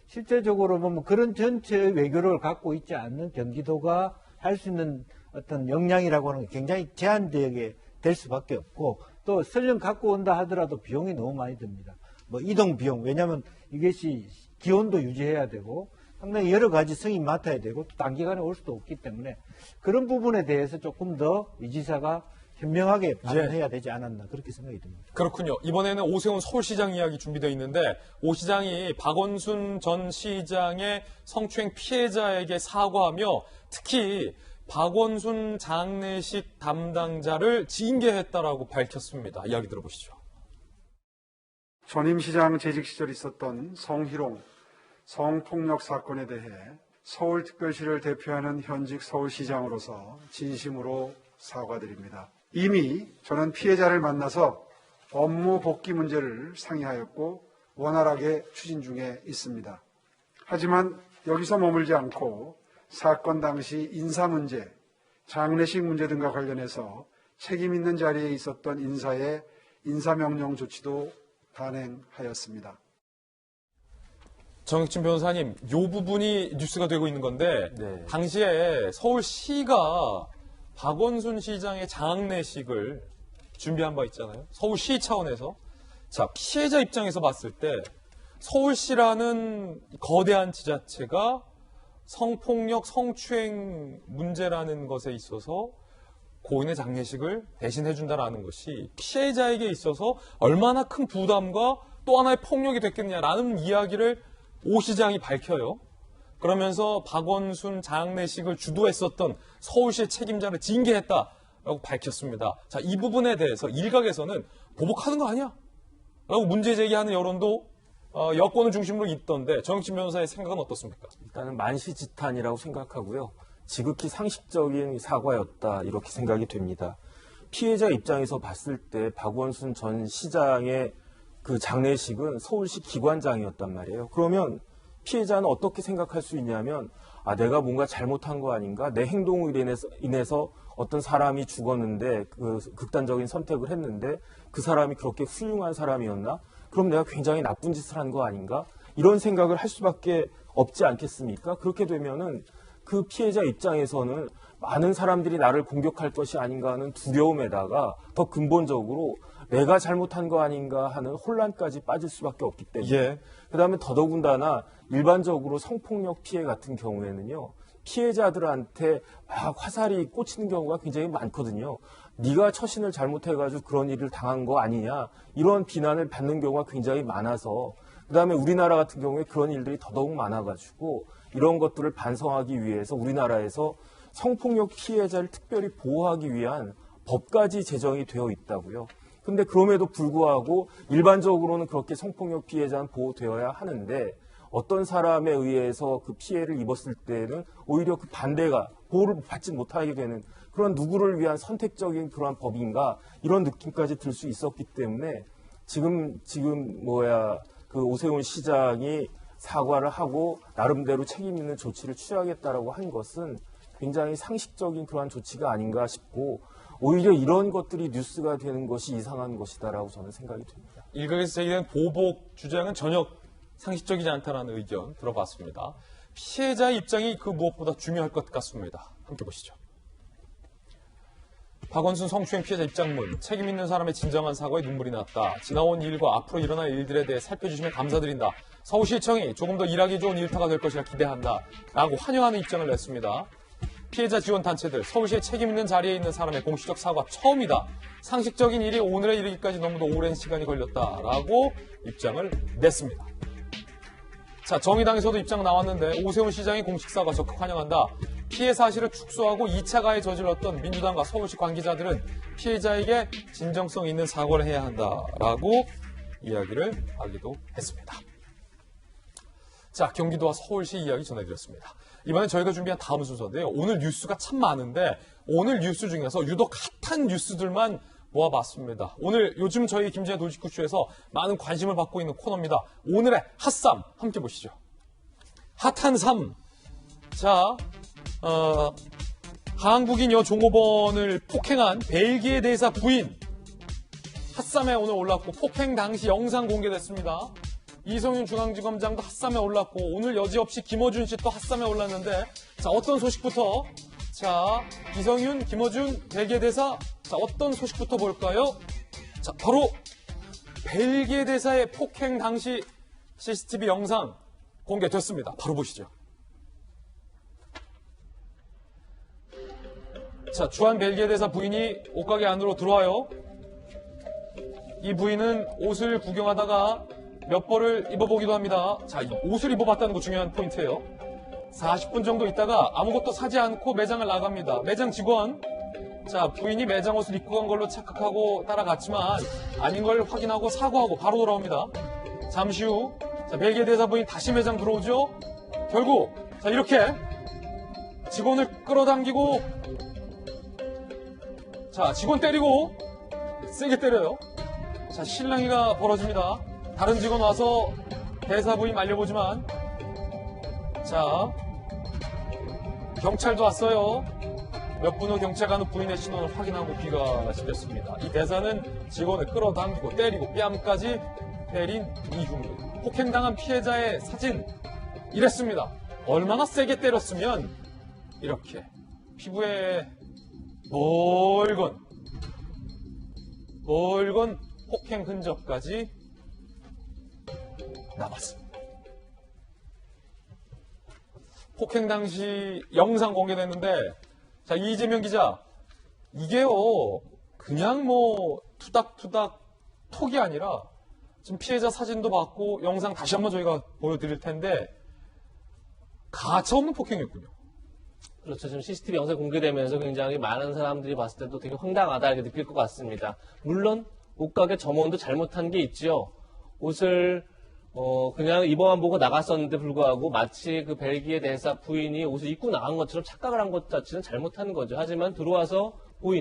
Speaker 9: 실제적으로 보면 그런 전체의 외교를 갖고 있지 않는 경기도가 할 수 있는 어떤 역량이라고 하는 게 굉장히 제한되게 될 수밖에 없고 또 설령 갖고 온다 하더라도 비용이 너무 많이 듭니다. 뭐 이동 비용, 왜냐하면 이것이 기온도 유지해야 되고 상당히 여러 가지 승인 맡아야 되고 또 단기간에 올 수도 없기 때문에 그런 부분에 대해서 조금 더 이 지사가 현명하게 반응해야 되지 않았나 그렇게 생각이 듭니다.
Speaker 1: 그렇군요. 이번에는 오세훈 서울시장 이야기 준비되어 있는데 오 시장이 박원순 전 시장의 성추행 피해자에게 사과하며 특히 박원순 장례식 담당자를 징계했다라고 밝혔습니다. 이야기 들어보시죠.
Speaker 21: 전임 시장 재직 시절 있었던 성희롱, 성폭력 사건에 대해 서울특별시를 대표하는 현직 서울시장으로서 진심으로 사과드립니다. 이미 저는 피해자를 만나서 업무 복귀 문제를 상의하였고 원활하게 추진 중에 있습니다. 하지만 여기서 머물지 않고 사건 당시 인사 문제, 장례식 문제 등과 관련해서 책임 있는 자리에 있었던 인사의 인사명령 조치도 단행하였습니다.
Speaker 1: 정혁진 변호사님, 이 부분이 뉴스가 되고 있는 건데
Speaker 16: 네.
Speaker 1: 당시에 서울시가 박원순 시장의 장례식을 준비한 바 있잖아요. 서울시 차원에서. 자, 피해자 입장에서 봤을 때 서울시라는 거대한 지자체가 성폭력, 성추행 문제라는 것에 있어서 고인의 장례식을 대신해준다라는 것이 피해자에게 있어서 얼마나 큰 부담과 또 하나의 폭력이 됐겠냐라는 이야기를 오 시장이 밝혀요. 그러면서 박원순 장례식을 주도했었던 서울시의 책임자를 징계했다라고 밝혔습니다. 자, 이 부분에 대해서 일각에서는 보복하는 거 아니야? 라고 문제 제기하는 여론도 여권을 중심으로 있던데 정혁진 변호사의 생각은 어떻습니까?
Speaker 16: 일단은 만시지탄이라고 생각하고요. 지극히 상식적인 사과였다 이렇게 생각이 됩니다. 피해자 입장에서 봤을 때 박원순 전 시장의 그 장례식은 서울시 기관장이었단 말이에요. 그러면 피해자는 어떻게 생각할 수 있냐면 내가 뭔가 잘못한 거 아닌가? 내 행동으로 인해서 어떤 사람이 죽었는데 그 극단적인 선택을 했는데 그 사람이 그렇게 훌륭한 사람이었나? 그럼 내가 굉장히 나쁜 짓을 한 거 아닌가? 이런 생각을 할 수밖에 없지 않겠습니까? 그렇게 되면은 그 피해자 입장에서는 많은 사람들이 나를 공격할 것이 아닌가 하는 두려움에다가 더 근본적으로 내가 잘못한 거 아닌가 하는 혼란까지 빠질 수밖에 없기 때문에 그다음에 더더군다나 일반적으로 성폭력 피해 같은 경우에는요. 피해자들한테 막 화살이 꽂히는 경우가 굉장히 많거든요. 네가 처신을 잘못해가지고 그런 일을 당한 거 아니냐 이런 비난을 받는 경우가 굉장히 많아서 그다음에 우리나라 같은 경우에 그런 일들이 더더욱 많아가지고 이런 것들을 반성하기 위해서 우리나라에서 성폭력 피해자를 특별히 보호하기 위한 법까지 제정이 되어 있다고요. 근데 그럼에도 불구하고 일반적으로는 그렇게 성폭력 피해자는 보호되어야 하는데 어떤 사람에 의해서 그 피해를 입었을 때는 오히려 그 반대가 보호를 받지 못하게 되는 그런 누구를 위한 선택적인 그러한 법인가 이런 느낌까지 들 수 있었기 때문에 지금 그 오세훈 시장이 사과를 하고 나름대로 책임 있는 조치를 취하겠다라고 한 것은 굉장히 상식적인 그러한 조치가 아닌가 싶고 오히려 이런 것들이 뉴스가 되는 것이 이상한 것이다라고 저는 생각이 듭니다.
Speaker 1: 일각에서 제기된 보복 주장은 전혀 상식적이지 않다는 의견 들어봤습니다. 피해자의 입장이 그 무엇보다 중요할 것 같습니다. 함께 보시죠. 박원순 성추행 피해자 입장문, 책임 있는 사람의 진정한 사과에 눈물이 났다. 지나온 일과 앞으로 일어날 일들에 대해 살펴주시면 감사드린다. 서울시청이 조금 더 일하기 좋은 일터가 될 것이라 기대한다. 라고 환영하는 입장을 냈습니다. 피해자 지원 단체들, 서울시의 책임 있는 자리에 있는 사람의 공식적 사과 처음이다. 상식적인 일이 오늘에 이르기까지 너무도 오랜 시간이 걸렸다라고 입장을 냈습니다. 자, 정의당에서도 입장 나왔는데 오세훈 시장이 공식 사과 적극 환영한다. 피해 사실을 축소하고 2차 가해 저질렀던 민주당과 서울시 관계자들은 피해자에게 진정성 있는 사과를 해야 한다라고 이야기를 하기도 했습니다. 자, 경기도와 서울시 이야기 전해드렸습니다. 이번엔 저희가 준비한 다음 순서인데요. 오늘 뉴스가 참 많은데 오늘 뉴스 중에서 유독 핫한 뉴스들만 모아봤습니다. 오늘 요즘 저희 김진애 돌직구쇼에서 많은 관심을 받고 있는 코너입니다. 오늘의 핫삼 함께 보시죠. 핫한 삼. 자, 한국인 여 종업원을 폭행한 벨기에 대사 부인 핫삼에 오늘 올랐고 폭행 당시 영상 공개됐습니다. 이성윤 중앙지검장도 핫삼에 올랐고 오늘 여지없이 김어준 씨 또 핫삼에 올랐는데 자, 어떤 소식부터 자, 이성윤, 김어준, 벨기에 대사 자, 어떤 소식부터 볼까요? 자, 바로 벨기에 대사의 폭행 당시 CCTV 영상 공개됐습니다. 바로 보시죠. 자, 주한 벨기에 대사 부인이 옷가게 안으로 들어와요. 이 부인은 옷을 구경하다가 몇 벌을 입어보기도 합니다. 자, 옷을 입어봤다는 거 중요한 포인트예요. 40분 정도 있다가 아무것도 사지 않고 매장을 나갑니다. 매장 직원, 자, 부인이 매장 옷을 입고 간 걸로 착각하고 따라갔지만 아닌 걸 확인하고 사과하고 바로 돌아옵니다. 잠시 후, 자, 벨기에 대사 부인 다시 매장 들어오죠. 결국, 자, 이렇게 직원을 끌어당기고, 자, 직원 때리고, 세게 때려요. 자, 실랑이가 벌어집니다. 다른 직원 와서 대사 부인 말려보지만, 자, 경찰도 왔어요. 몇 분 후 경찰관은 부인의 신원을 확인하고 귀가시켰습니다. 이 대사는 직원을 끌어당기고 때리고 뺨까지 때린 이흉입니다. 폭행당한 피해자의 사진, 이랬습니다. 얼마나 세게 때렸으면 이렇게 피부에 멀건 폭행 흔적까지 남았습니다. 폭행 당시 영상 공개됐는데, 자, 이재명 기자, 이게요, 그냥 뭐 투닥투닥 톡이 아니라 지금 피해자 사진도 받고 영상 다시 한번 저희가 보여드릴 텐데 가차없는 폭행이었군요.
Speaker 11: 그렇죠. 지금 CCTV 영상 공개되면서 굉장히 많은 사람들이 봤을 때도 되게 황당하다 이렇게 느낄 것 같습니다. 물론 옷가게 점원도 잘못한 게 있죠. 옷을 그냥 입어만 보고 나갔었는데 불구하고 마치 그 벨기에 대사 부인이 옷을 입고 나간 것처럼 착각을 한 것 자체는 잘못한 거죠. 하지만 들어와서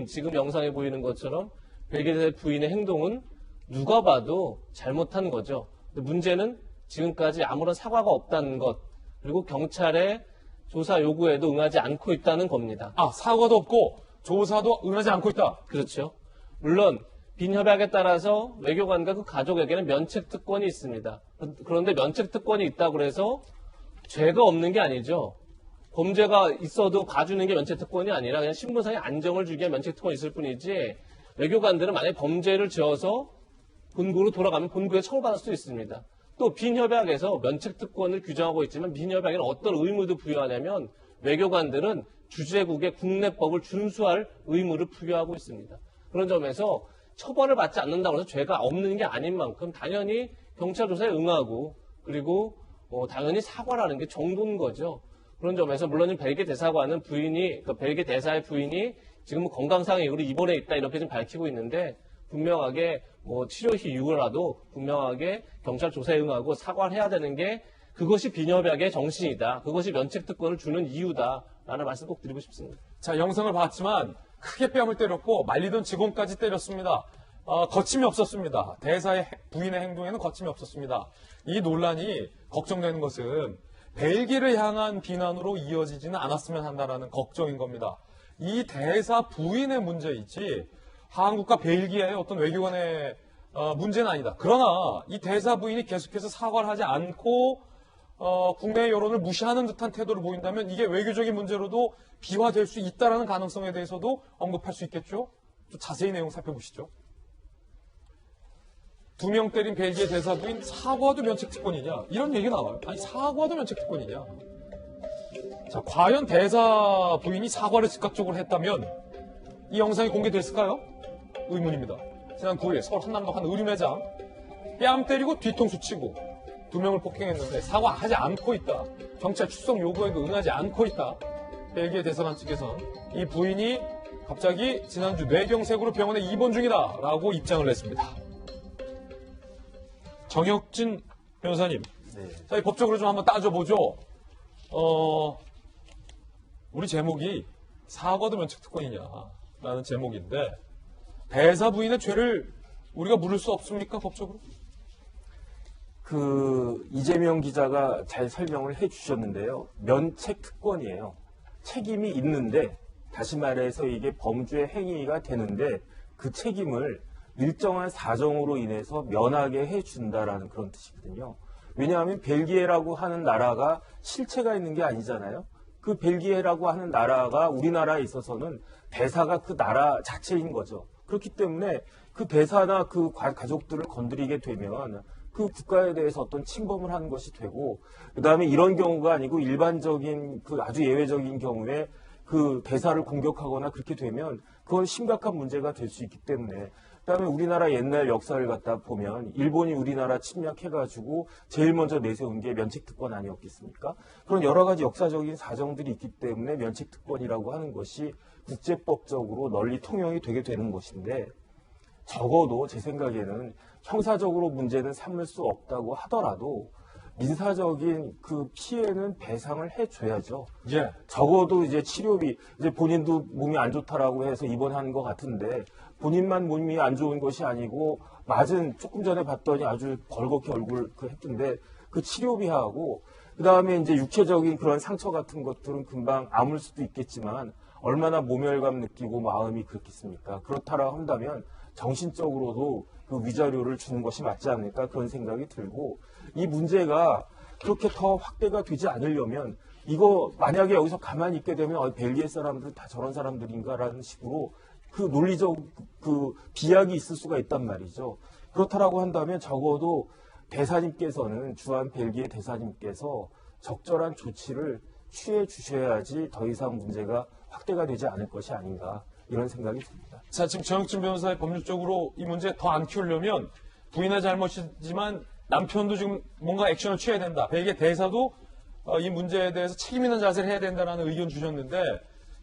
Speaker 11: 지금 영상에 보이는 것처럼 벨기에 대사 부인의 행동은 누가 봐도 잘못한 거죠. 근데 문제는 지금까지 아무런 사과가 없다는 것, 그리고 경찰의 조사 요구에도 응하지 않고 있다는 겁니다.
Speaker 1: 아, 사과도 없고 조사도 응하지 않고 있다.
Speaker 11: 그렇죠. 물론 빈협약에 따라서 외교관과 그 가족에게는 면책특권이 있습니다. 그런데 면책특권이 있다고 해서 죄가 없는 게 아니죠. 범죄가 있어도 봐주는 게 면책특권이 아니라 그냥 신분상의 안정을 주기 위한 면책특권이 있을 뿐이지, 외교관들은 만약에 범죄를 지어서 본국으로 돌아가면 본국에 처벌받을 수 있습니다. 또 빈협약에서 면책특권을 규정하고 있지만 빈협약에는 어떤 의무도 부여하냐면 외교관들은 주재국의 국내법을 준수할 의무를 부여하고 있습니다. 그런 점에서 처벌을 받지 않는다고 해서 죄가 없는 게 아닌 만큼 당연히 경찰 조사에 응하고, 그리고 당연히 사과라는 게 정도인 거죠. 그런 점에서 물론 벨기에 대사관은 벨기에 대사의 부인이 지금 건강상의 이유로 입원해 있다 이렇게 좀 밝히고 있는데, 분명하게 치료 이후라도 분명하게 경찰 조사에 응하고 사과를 해야 되는 게 그것이 빈협약의 정신이다. 그것이 면책특권을 주는 이유다라는 말씀 꼭 드리고 싶습니다.
Speaker 1: 자, 영상을 봤지만 크게 뺨을 때렸고 말리던 직원까지 때렸습니다. 거침이 없었습니다. 대사의 부인의 행동에는 거침이 없었습니다. 이 논란이 걱정되는 것은 벨기에를 향한 비난으로 이어지지는 않았으면 한다는 걱정인 겁니다. 이 대사 부인의 문제이지 한국과 벨기에의 어떤 외교관의 문제는 아니다. 그러나 이 대사 부인이 계속해서 사과를 하지 않고 국내 여론을 무시하는 듯한 태도를 보인다면 이게 외교적인 문제로도 비화될 수 있다는 가능성에 대해서도 언급할 수 있겠죠. 좀 자세히 내용 살펴보시죠. 2명 때린 벨기에 대사 부인 사과도 면책특권이냐, 이런 얘기가 나와요. 아니, 사과도 면책특권이냐. 자, 과연 대사 부인이 사과를 즉각적으로 했다면 이 영상이 공개됐을까요? 의문입니다. 지난 9일 서울 한남동 한 의류 매장 뺨 때리고 뒤통수 치고 2명을 폭행했는데 사과하지 않고 있다. 경찰 출석 요구에도 응하지 않고 있다. 벨기에 대사관 측에서 이 부인이 갑자기 지난주 뇌경색으로 병원에 입원 중이다 라고 입장을 냈습니다. 정혁진 변호사님, 저희 법적으로 좀 한번 따져보죠. 우리 제목이 사과도 면책특권이냐라는 제목인데 대사 부인의 죄를 우리가 물을 수 없습니까, 법적으로?
Speaker 16: 이재명 기자가 잘 설명을 해 주셨는데요. 면책특권이에요. 책임이 있는데, 다시 말해서 이게 범죄의 행위가 되는데 그 책임을 일정한 사정으로 인해서 면하게 해준다라는 그런 뜻이거든요. 왜냐하면 벨기에라고 하는 나라가 실체가 있는 게 아니잖아요. 그 벨기에라고 하는 나라가 우리나라에 있어서는 대사가 그 나라 자체인 거죠. 그렇기 때문에 그 대사나 그 가족들을 건드리게 되면 그 국가에 대해서 어떤 침범을 하는 것이 되고, 그 다음에 이런 경우가 아니고 일반적인 그 아주 예외적인 경우에 그 대사를 공격하거나 그렇게 되면 그건 심각한 문제가 될 수 있기 때문에 그다음에 우리나라 옛날 역사를 갖다 보면 일본이 우리나라 침략해가지고 제일 먼저 내세운 게 면책특권 아니었겠습니까? 그런 여러 가지 역사적인 사정들이 있기 때문에 면책특권이라고 하는 것이 국제법적으로 널리 통용이 되게 되는 것인데 적어도 제 생각에는 형사적으로 문제는 삼을 수 없다고 하더라도 민사적인 그 피해는 배상을 해줘야죠.
Speaker 1: 예.
Speaker 16: 적어도 이제 치료비, 이제 본인도 몸이 안 좋다라고 해서 입원한 것 같은데 본인만 몸이 안 좋은 것이 아니고 맞은 조금 전에 봤더니 아주 벌겋게 얼굴 그 했던데 그 치료비하고 그 다음에 이제 육체적인 그런 상처 같은 것들은 금방 아물 수도 있겠지만 얼마나 모멸감 느끼고 마음이 그렇겠습니까? 그렇다라고 한다면 정신적으로도 그 위자료를 주는 것이 맞지 않을까 그런 생각이 들고 이 문제가 그렇게 더 확대가 되지 않으려면 이거 만약에 여기서 가만히 있게 되면 벨기에 사람들 다 저런 사람들인가라는 식으로 그 논리적 그 비약이 있을 수가 있단 말이죠. 그렇다라고 한다면 적어도 대사님께서는 주한 벨기에 대사님께서 적절한 조치를 취해 주셔야지 더 이상 문제가 확대가 되지 않을 것이 아닌가 이런 생각이 듭니다.
Speaker 1: 자, 지금 정혁진 변호사의 법률적으로 이 문제 더 안 키우려면 부인의 잘못이지만 남편도 지금 뭔가 액션을 취해야 된다. 벨기에 대사도 이 문제에 대해서 책임 있는 자세를 해야 된다는 의견 주셨는데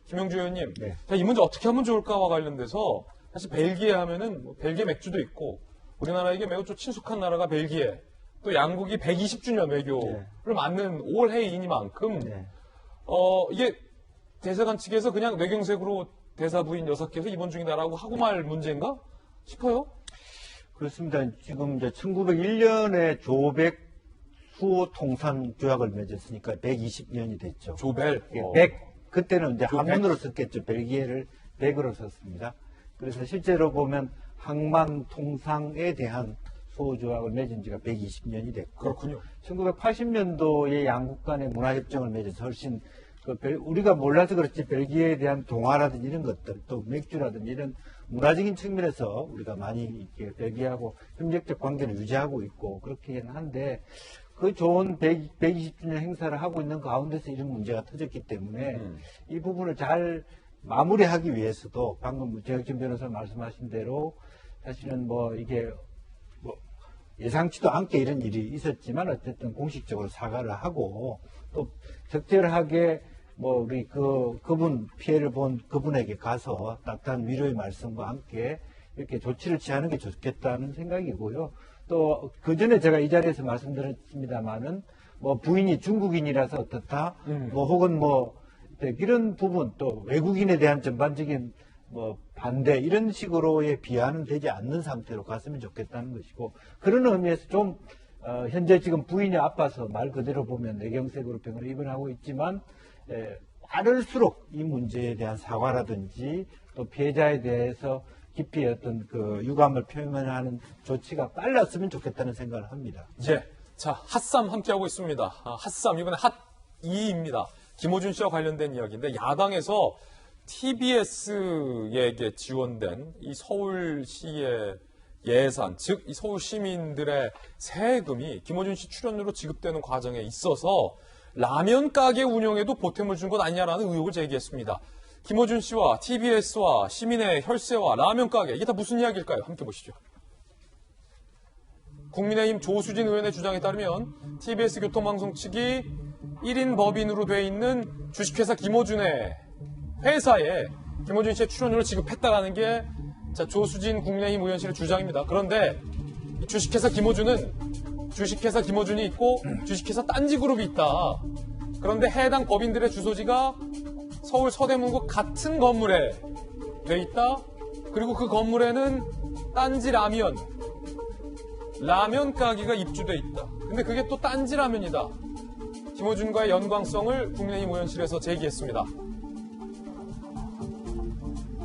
Speaker 1: 김영주 의원님,
Speaker 9: 네.
Speaker 1: 자, 이 문제 어떻게 하면 좋을까와 관련돼서 사실 벨기에 하면은 뭐 벨기에 맥주도 있고 우리나라에게 매우 좀 친숙한 나라가 벨기에 또 양국이 120주년 외교를 맞는 올해이니만큼 이게 대사관 측에서 그냥 뇌경색으로 대사 부인 6개에서 입원 중이다라고 하고 말 문제인가 싶어요.
Speaker 9: 그렇습니다. 지금 이제 1901년에 조백 수호 통상 조약을 맺었으니까 120년이 됐죠.
Speaker 1: 조벨.
Speaker 9: 100 그때는 이제
Speaker 1: 조백.
Speaker 9: 한문으로 썼겠죠. 벨기에를 100으로 썼습니다. 그래서 실제로 보면 항만 통상에 대한 수호 조약을 맺은 지가 120년이 됐고
Speaker 1: 그렇군요.
Speaker 9: 1980년도에 양국 간의 문화협정을 맺어서 훨씬 우리가 몰라서 그렇지 벨기에에 대한 동화라든지 이런 것들 또 맥주라든지 이런 문화적인 측면에서 우리가 많이 이렇게 벨기에하고 협력적 관계를 유지하고 있고 그렇긴 한데 그 좋은 120주년 행사를 하고 있는 가운데서 이런 문제가 터졌기 때문에 이 부분을 잘 마무리하기 위해서도 방금 정혁진 변호사 말씀하신 대로 사실은 뭐 이게 뭐 예상치도 않게 이런 일이 있었지만 어쨌든 공식적으로 사과를 하고 또 적절하게 뭐 우리 그분 피해를 본 그분에게 가서 따뜻한 위로의 말씀과 함께 이렇게 조치를 취하는 게 좋겠다는 생각이고요. 또 그 전에 제가 이 자리에서 말씀드렸습니다만은 뭐 부인이 중국인이라서 어떻다, 뭐 혹은 뭐 이런 부분 또 외국인에 대한 전반적인 뭐 반대 이런 식으로의 비하는 되지 않는 상태로 갔으면 좋겠다는 것이고 그런 의미에서 좀 현재 지금 부인이 아파서 말 그대로 보면 뇌경색으로 병원에 입원하고 있지만 빠를수록 이 문제에 대한 사과라든지 또 피해자에 대해서 깊이 어떤 그 유감을 표현하는 조치가 빨랐으면 좋겠다는 생각을 합니다.
Speaker 1: 예. 자, 핫쌈 함께하고 있습니다. 핫쌈, 이번에 핫2입니다. 김호준 씨와 관련된 이야기인데, 야당에서 TBS에게 지원된 이 서울시의 예산, 즉, 이 서울 시민들의 세금이 김호준 씨 출연료로 지급되는 과정에 있어서 라면 가게 운영에도 보탬을 준 것 아니냐라는 의혹을 제기했습니다. 김호준 씨와 TBS와 시민의 혈세와 라면 가게, 이게 다 무슨 이야기일까요? 함께 보시죠. 국민의힘 조수진 의원의 주장에 따르면 TBS 교통방송 측이 1인 법인으로 돼 있는 주식회사 김호준의 회사에 김호준 씨의 출연료를 지급했다라는 게 조수진 국민의힘 의원실의 주장입니다. 그런데 주식회사 김호준이 있고 주식회사 딴지그룹이 있다. 그런데 해당 법인들의 주소지가 서울 서대문구 같은 건물에 돼 있다. 그리고 그 건물에는 딴지 라면 가게가 입주돼 있다. 근데 그게 또 딴지 라면이다. 김호준과의 연관성을 국민의힘 의원실에서 제기했습니다.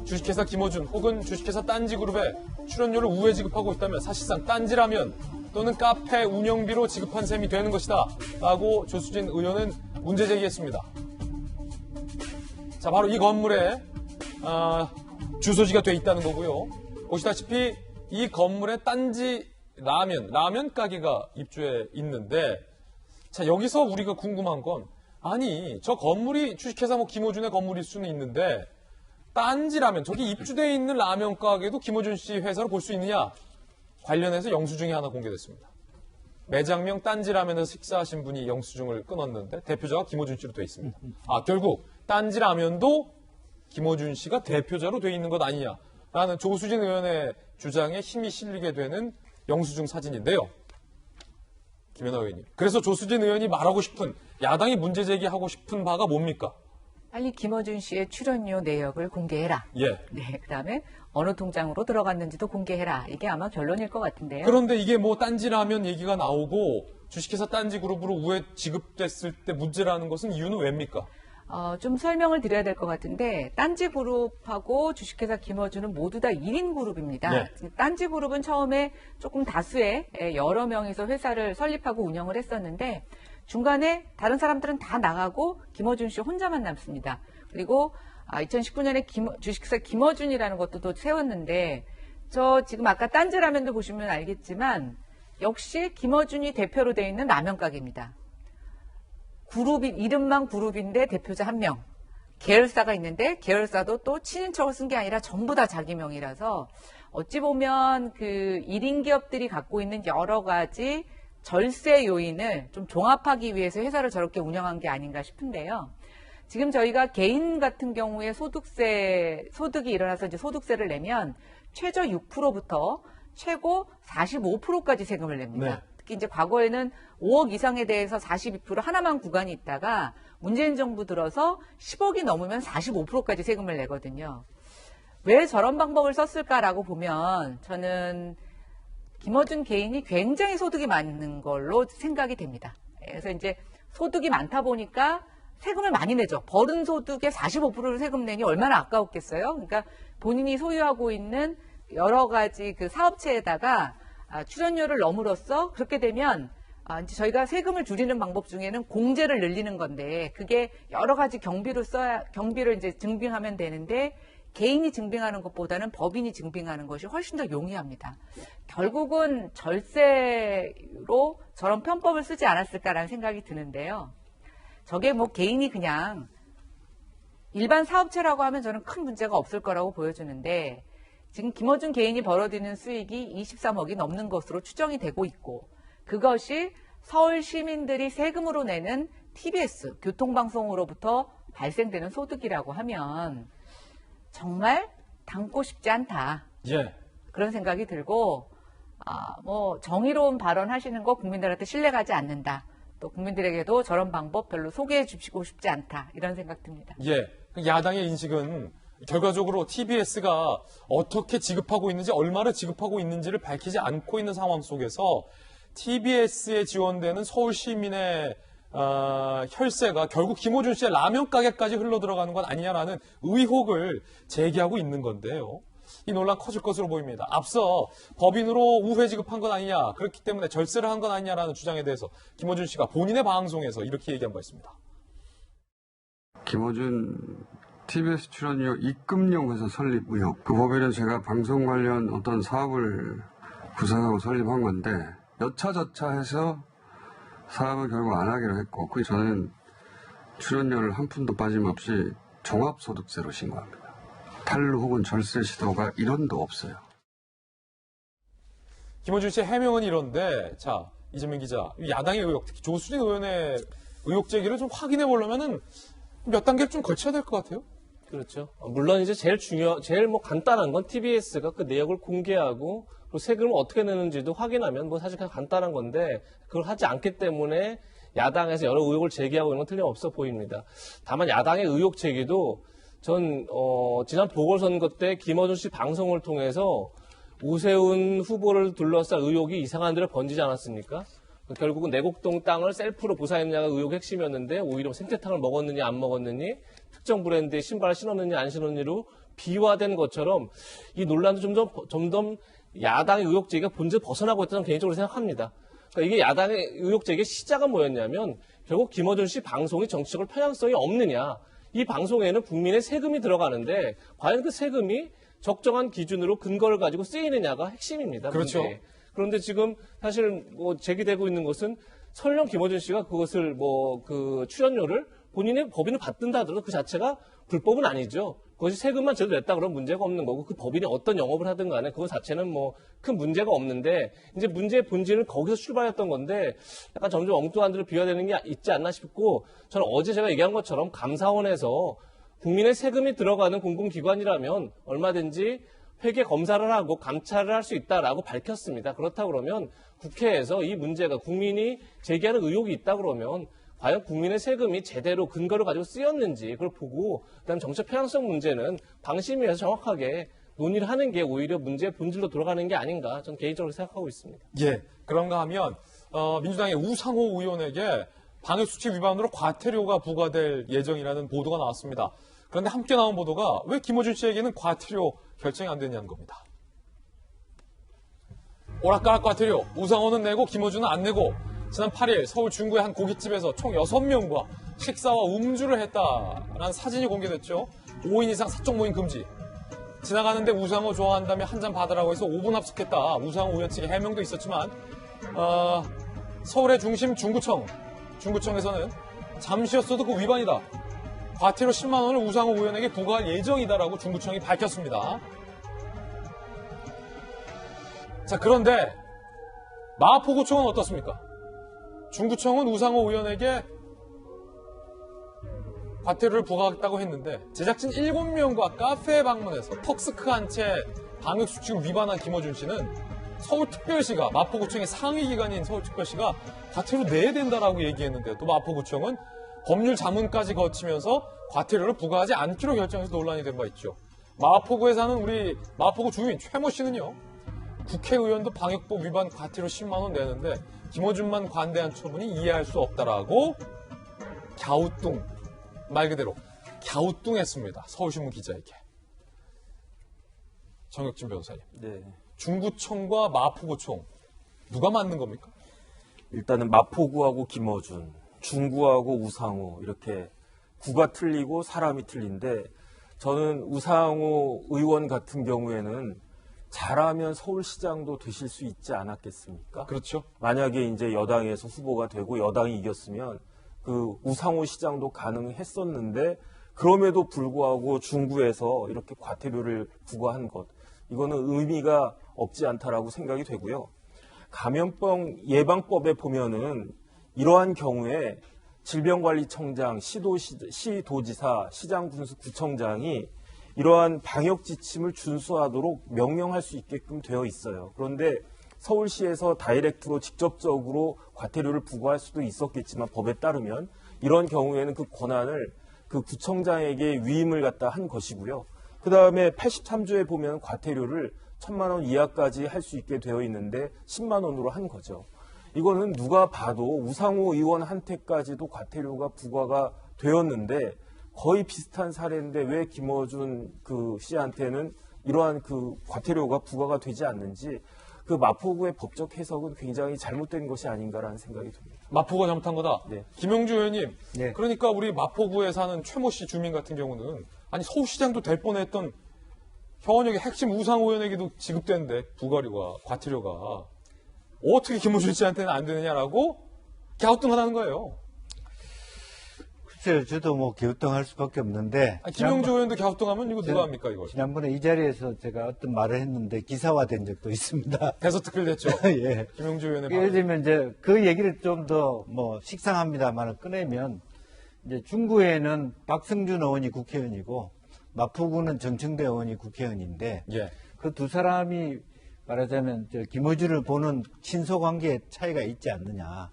Speaker 1: 주식회사 김호준 혹은 주식회사 딴지그룹에 출연료를 우회 지급하고 있다면 사실상 딴지 라면 또는 카페 운영비로 지급한 셈이 되는 것이다. 라고 조수진 의원은 문제 제기했습니다. 자, 바로 이 건물에 주소지가 돼 있다는 거고요. 보시다시피 이 건물에 딴지 라면 가게가 입주해 있는데 자, 여기서 우리가 궁금한 건 아니, 저 건물이 주식회사 뭐 김어준의 건물일 수는 있는데 딴지라면 저기 입주되어 있는 라면 가게도 김어준 씨 회사로 볼 수 있느냐? 관련해서 영수증이 하나 공개됐습니다. 매장명 딴지라면에서 식사하신 분이 영수증을 끊었는데 대표자가 김어준 씨로 되어 있습니다. 결국 딴지라면도 김어준 씨가 대표자로 되어 있는 것 아니냐라는 조수진 의원의 주장에 힘이 실리게 되는 영수증 사진인데요. 김연아 의원님. 그래서 조수진 의원이 말하고 싶은, 야당이 문제 제기하고 싶은 바가 뭡니까?
Speaker 14: 빨리 김어준 씨의 출연료 내역을 공개해라.
Speaker 1: 예.
Speaker 14: 네, 그다음에 어느 통장으로 들어갔는지도 공개해라. 이게 아마 결론일 것 같은데요.
Speaker 1: 그런데 이게 뭐 딴지라면 얘기가 나오고 주식회사 딴지그룹으로 우회 지급됐을 때 문제라는 것은 이유는 왜입니까?
Speaker 14: 좀 설명을 드려야 될 것 같은데 딴지그룹하고 주식회사 김어준은 모두 다 1인 그룹입니다.
Speaker 1: 네.
Speaker 14: 딴지그룹은 처음에 조금 다수의 여러 명이서 회사를 설립하고 운영을 했었는데 중간에 다른 사람들은 다 나가고 김어준 씨 혼자만 남습니다. 그리고 2019년에 주식회사 김어준이라는 것도 또 세웠는데 저 지금 아까 딴지라면도 보시면 알겠지만 역시 김어준이 대표로 되어 있는 라면 가게입니다. 그룹이 이름만 그룹인데 대표자 1명. 계열사가 있는데 계열사도 또 친인척을 쓴 게 아니라 전부 다 자기 명이라서 어찌 보면 그 1인 기업들이 갖고 있는 여러 가지 절세 요인을 좀 종합하기 위해서 회사를 저렇게 운영한 게 아닌가 싶은데요. 지금 저희가 개인 같은 경우에 소득이 일어나서 이제 소득세를 내면 최저 6%부터 최고 45%까지 세금을 냅니다.
Speaker 1: 네.
Speaker 14: 특히 이제 과거에는 5억 이상에 대해서 42% 하나만 구간이 있다가 문재인 정부 들어서 10억이 넘으면 45%까지 세금을 내거든요. 왜 저런 방법을 썼을까라고 보면 저는 김어준 개인이 굉장히 소득이 많은 걸로 생각이 됩니다. 그래서 이제 소득이 많다 보니까 세금을 많이 내죠. 벌은 소득의 45%를 세금 내니 얼마나 아까웠겠어요. 그러니까 본인이 소유하고 있는 여러 가지 그 사업체에다가 출연료를 넣음으로써 그렇게 되면 이제 저희가 세금을 줄이는 방법 중에는 공제를 늘리는 건데 그게 여러 가지 경비를 이제 증빙하면 되는데 개인이 증빙하는 것보다는 법인이 증빙하는 것이 훨씬 더 용이합니다. 결국은 절세로 저런 편법을 쓰지 않았을까라는 생각이 드는데요. 저게 뭐 개인이 그냥 일반 사업체라고 하면 저는 큰 문제가 없을 거라고 보여주는데 지금 김어준 개인이 벌어들이는 수익이 23억이 넘는 것으로 추정이 되고 있고 그것이 서울 시민들이 세금으로 내는 TBS, 교통방송으로부터 발생되는 소득이라고 하면 정말 담고 싶지 않다.
Speaker 1: 예.
Speaker 14: 그런 생각이 들고 뭐 정의로운 발언 하시는 거 국민들한테 신뢰가지 않는다. 또 국민들에게도 저런 방법 별로 소개해 주시고 싶지 않다. 이런 생각 듭니다.
Speaker 1: 예. 야당의 인식은 결과적으로 TBS가 어떻게 지급하고 있는지, 얼마를 지급하고 있는지를 밝히지 않고 있는 상황 속에서 TBS에 지원되는 서울 시민의 혈세가 결국 김어준 씨의 라면 가게까지 흘러들어가는 건 아니냐라는 의혹을 제기하고 있는 건데요. 이 논란 커질 것으로 보입니다. 앞서 법인으로 우회 지급한 건 아니냐, 그렇기 때문에 절세를 한 건 아니냐라는 주장에 대해서 김어준 씨가 본인의 방송에서 이렇게 얘기한 바 있습니다.
Speaker 2: 김어준 TBS 출연료 입금용 회사 설립 의혹. 그 법인은 제가 방송 관련 어떤 사업을 구상하고 설립한 건데 여차저차해서 사업을 결국 안 하기로 했고 저는 출연료를 한 푼도 빠짐없이 종합소득세로 신고합니다. 탈루 혹은 절세 시도가 1원도 없어요.
Speaker 1: 김어준 씨의 해명은 이런데, 자, 이재명 기자, 야당의 의혹, 특히 조수진 의원의 의혹 제기를 좀 확인해 보려면은 몇 단계를 좀 거쳐야 될 것 같아요.
Speaker 11: 그렇죠. 물론 이제 제일 뭐 간단한 건 TBS가 그 내역을 공개하고 그리고 세금을 어떻게 내는지도 확인하면 뭐 사실 그냥 간단한 건데 그걸 하지 않기 때문에 야당에서 여러 의혹을 제기하고 있는 건 틀림없어 보입니다. 다만 야당의 의혹 제기도 전 지난 보궐선거 때 김어준 씨 방송을 통해서 오세훈 후보를 둘러싼 의혹이 이상한 데로 번지지 않았습니까? 결국은 내곡동 땅을 셀프로 보사했냐가 의혹의 핵심이었는데 오히려 생태탕을 먹었느니 안 먹었느니 특정 브랜드의 신발을 신었느니 안 신었느니로 비화된 것처럼 이 논란도 점점 야당의 의혹 제기가 본질 벗어나고 있다는 개인적으로 생각합니다. 그러니까 이게 야당의 의혹 제기의 시작은 뭐였냐면 결국 김어준 씨 방송이 정치적으로 편향성이 없느냐. 이 방송에는 국민의 세금이 들어가는데 과연 그 세금이 적정한 기준으로 근거를 가지고 쓰이느냐가 핵심입니다.
Speaker 1: 그렇죠.
Speaker 11: 문제. 그런데 지금 사실 뭐 제기되고 있는 것은 설령 김어준 씨가 그것을 그 출연료를 본인의 법인을 받든다 하더라도 그 자체가 불법은 아니죠. 그것이 세금만 제대로 냈다 그러면 문제가 없는 거고 그 법인이 어떤 영업을 하든 간에 그거 자체는 뭐 큰 문제가 없는데 이제 문제의 본질은 거기서 출발했던 건데 약간 점점 엉뚱한 데로 비화되는 게 있지 않나 싶고 저는 어제 제가 얘기한 것처럼 감사원에서 국민의 세금이 들어가는 공공기관이라면 얼마든지 회계 검사를 하고 감찰을 할 수 있다라고 밝혔습니다. 그렇다 그러면 국회에서 이 문제가 국민이 제기하는 의혹이 있다 그러면 과연 국민의 세금이 제대로 근거를 가지고 쓰였는지 그걸 보고 그다음 정책 편향성 문제는 방심위에서 정확하게 논의를 하는 게 오히려 문제의 본질로 돌아가는 게 아닌가 저는 개인적으로 생각하고 있습니다.
Speaker 1: 예, 그런가 하면 민주당의 우상호 의원에게 방역수칙 위반으로 과태료가 부과될 예정이라는 보도가 나왔습니다. 그런데 함께 나온 보도가 왜 김어준 씨에게는 과태료 결정이 안 되냐는 겁니다. 오락가락 과태료 우상호는 내고 김어준은 안 내고 지난 8일 서울 중구의 한 고깃집에서 총 6명과 식사와 음주를 했다라는 사진이 공개됐죠. 5인 이상 사적 모임 금지. 지나가는데 우상호 좋아한다며 한 잔 받으라고 해서 5분 합숙했다. 우상호 의원 측의 해명도 있었지만 서울의 중심 중구청에서는 잠시였어도 그 위반이다. 과태료 10만 원을 우상호 의원에게 부과할 예정이다라고 중구청이 밝혔습니다. 자, 그런데 마포구청은 어떻습니까? 중구청은 우상호 의원에게 과태료를 부과하겠다고 했는데 제작진 7명과 카페에 방문해서 턱스크한 채 방역수칙을 위반한 김어준 씨는 서울특별시가 마포구청의 상위기관인 서울특별시가 과태료 내야 된다라고 얘기했는데 또 마포구청은 법률 자문까지 거치면서 과태료를 부과하지 않기로 결정해서 논란이 된 바 있죠. 마포구에 사는 우리 마포구 주민 최모 씨는요. 국회의원도 방역법 위반 과태료 10만 원 내는데 김어준만 관대한 처분이 이해할 수 없다라고 갸우뚱 말 그대로 갸우뚱했습니다. 서울신문 기자에게. 정혁진 변호사님.
Speaker 16: 네.
Speaker 1: 중구청과 마포구청 누가 맞는 겁니까?
Speaker 16: 일단은 마포구하고 김어준, 중구하고 우상호 이렇게 구가 틀리고 사람이 틀린데 저는 우상호 의원 같은 경우에는 잘하면 서울시장도 되실 수 있지 않았겠습니까?
Speaker 1: 그렇죠.
Speaker 16: 만약에 이제 여당에서 후보가 되고 여당이 이겼으면 그 우상호 시장도 가능했었는데 그럼에도 불구하고 중구에서 이렇게 과태료를 부과한 것 이거는 의미가 없지 않다라고 생각이 되고요. 감염병 예방법에 보면은 이러한 경우에 질병관리청장, 시도지사, 시장군수구청장이 이러한 방역 지침을 준수하도록 명령할 수 있게끔 되어 있어요. 그런데 서울시에서 다이렉트로 직접적으로 과태료를 부과할 수도 있었겠지만 법에 따르면 이런 경우에는 그 권한을 그 구청장에게 위임을 갖다 한 것이고요. 그 다음에 83조에 보면 과태료를 1,000만 원 이하까지 할 수 있게 되어 있는데 10만 원으로 한 거죠. 이거는 누가 봐도 우상호 의원한테까지도 과태료가 부과가 되었는데 거의 비슷한 사례인데 왜 김어준 그 씨한테는 이러한 그 과태료가 부과가 되지 않는지 그 마포구의 법적 해석은 굉장히 잘못된 것이 아닌가라는 생각이 듭니다.
Speaker 1: 마포구가 잘못한 거다?
Speaker 16: 네.
Speaker 1: 김영주 의원님,
Speaker 16: 네.
Speaker 1: 그러니까 우리 마포구에 사는 최모 씨 주민 같은 경우는 아니 서울시장도 될 뻔했던 현역의 핵심 우상호 의원에게도 지급되는데 부과료가, 과태료가 어떻게 김어준 씨한테는 안 되느냐라고 갸우뚱하다는 거예요.
Speaker 9: 글쎄요, 저도 뭐 갸우뚱할 수밖에 없는데.
Speaker 1: 김영주 의원도 갸우뚱하면 이거 누가 합니까, 이걸?
Speaker 9: 지난번에 이 자리에서 제가 어떤 말을 했는데 기사화된 적도 있습니다.
Speaker 1: 대서특필 됐죠?
Speaker 9: 예.
Speaker 1: 김영주 의원의
Speaker 9: 예를 들면 이제 그 얘기를 좀 더 뭐 식상합니다만 꺼내면 이제 중구에는 박성준 의원이 국회의원이고 마포구는 정청대 의원이 국회의원인데
Speaker 1: 예.
Speaker 9: 그 두 사람이 말하자면 김어준을 보는 친소관계의 차이가 있지 않느냐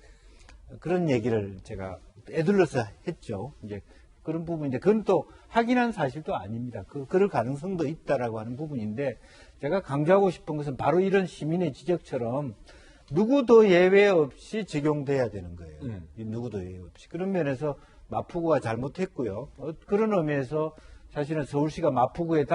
Speaker 9: 그런 얘기를 제가 애들러서 했죠. 이제 그런 부분인데 그건 또 확인한 사실도 아닙니다. 그럴 가능성도 있다라고 하는 부분인데 제가 강조하고 싶은 것은 바로 이런 시민의 지적처럼 누구도 예외 없이 적용돼야 되는 거예요. 누구도 예외 없이. 그런 면에서 마포구가 잘못했고요. 그런 의미에서 사실은 서울시가 마포구에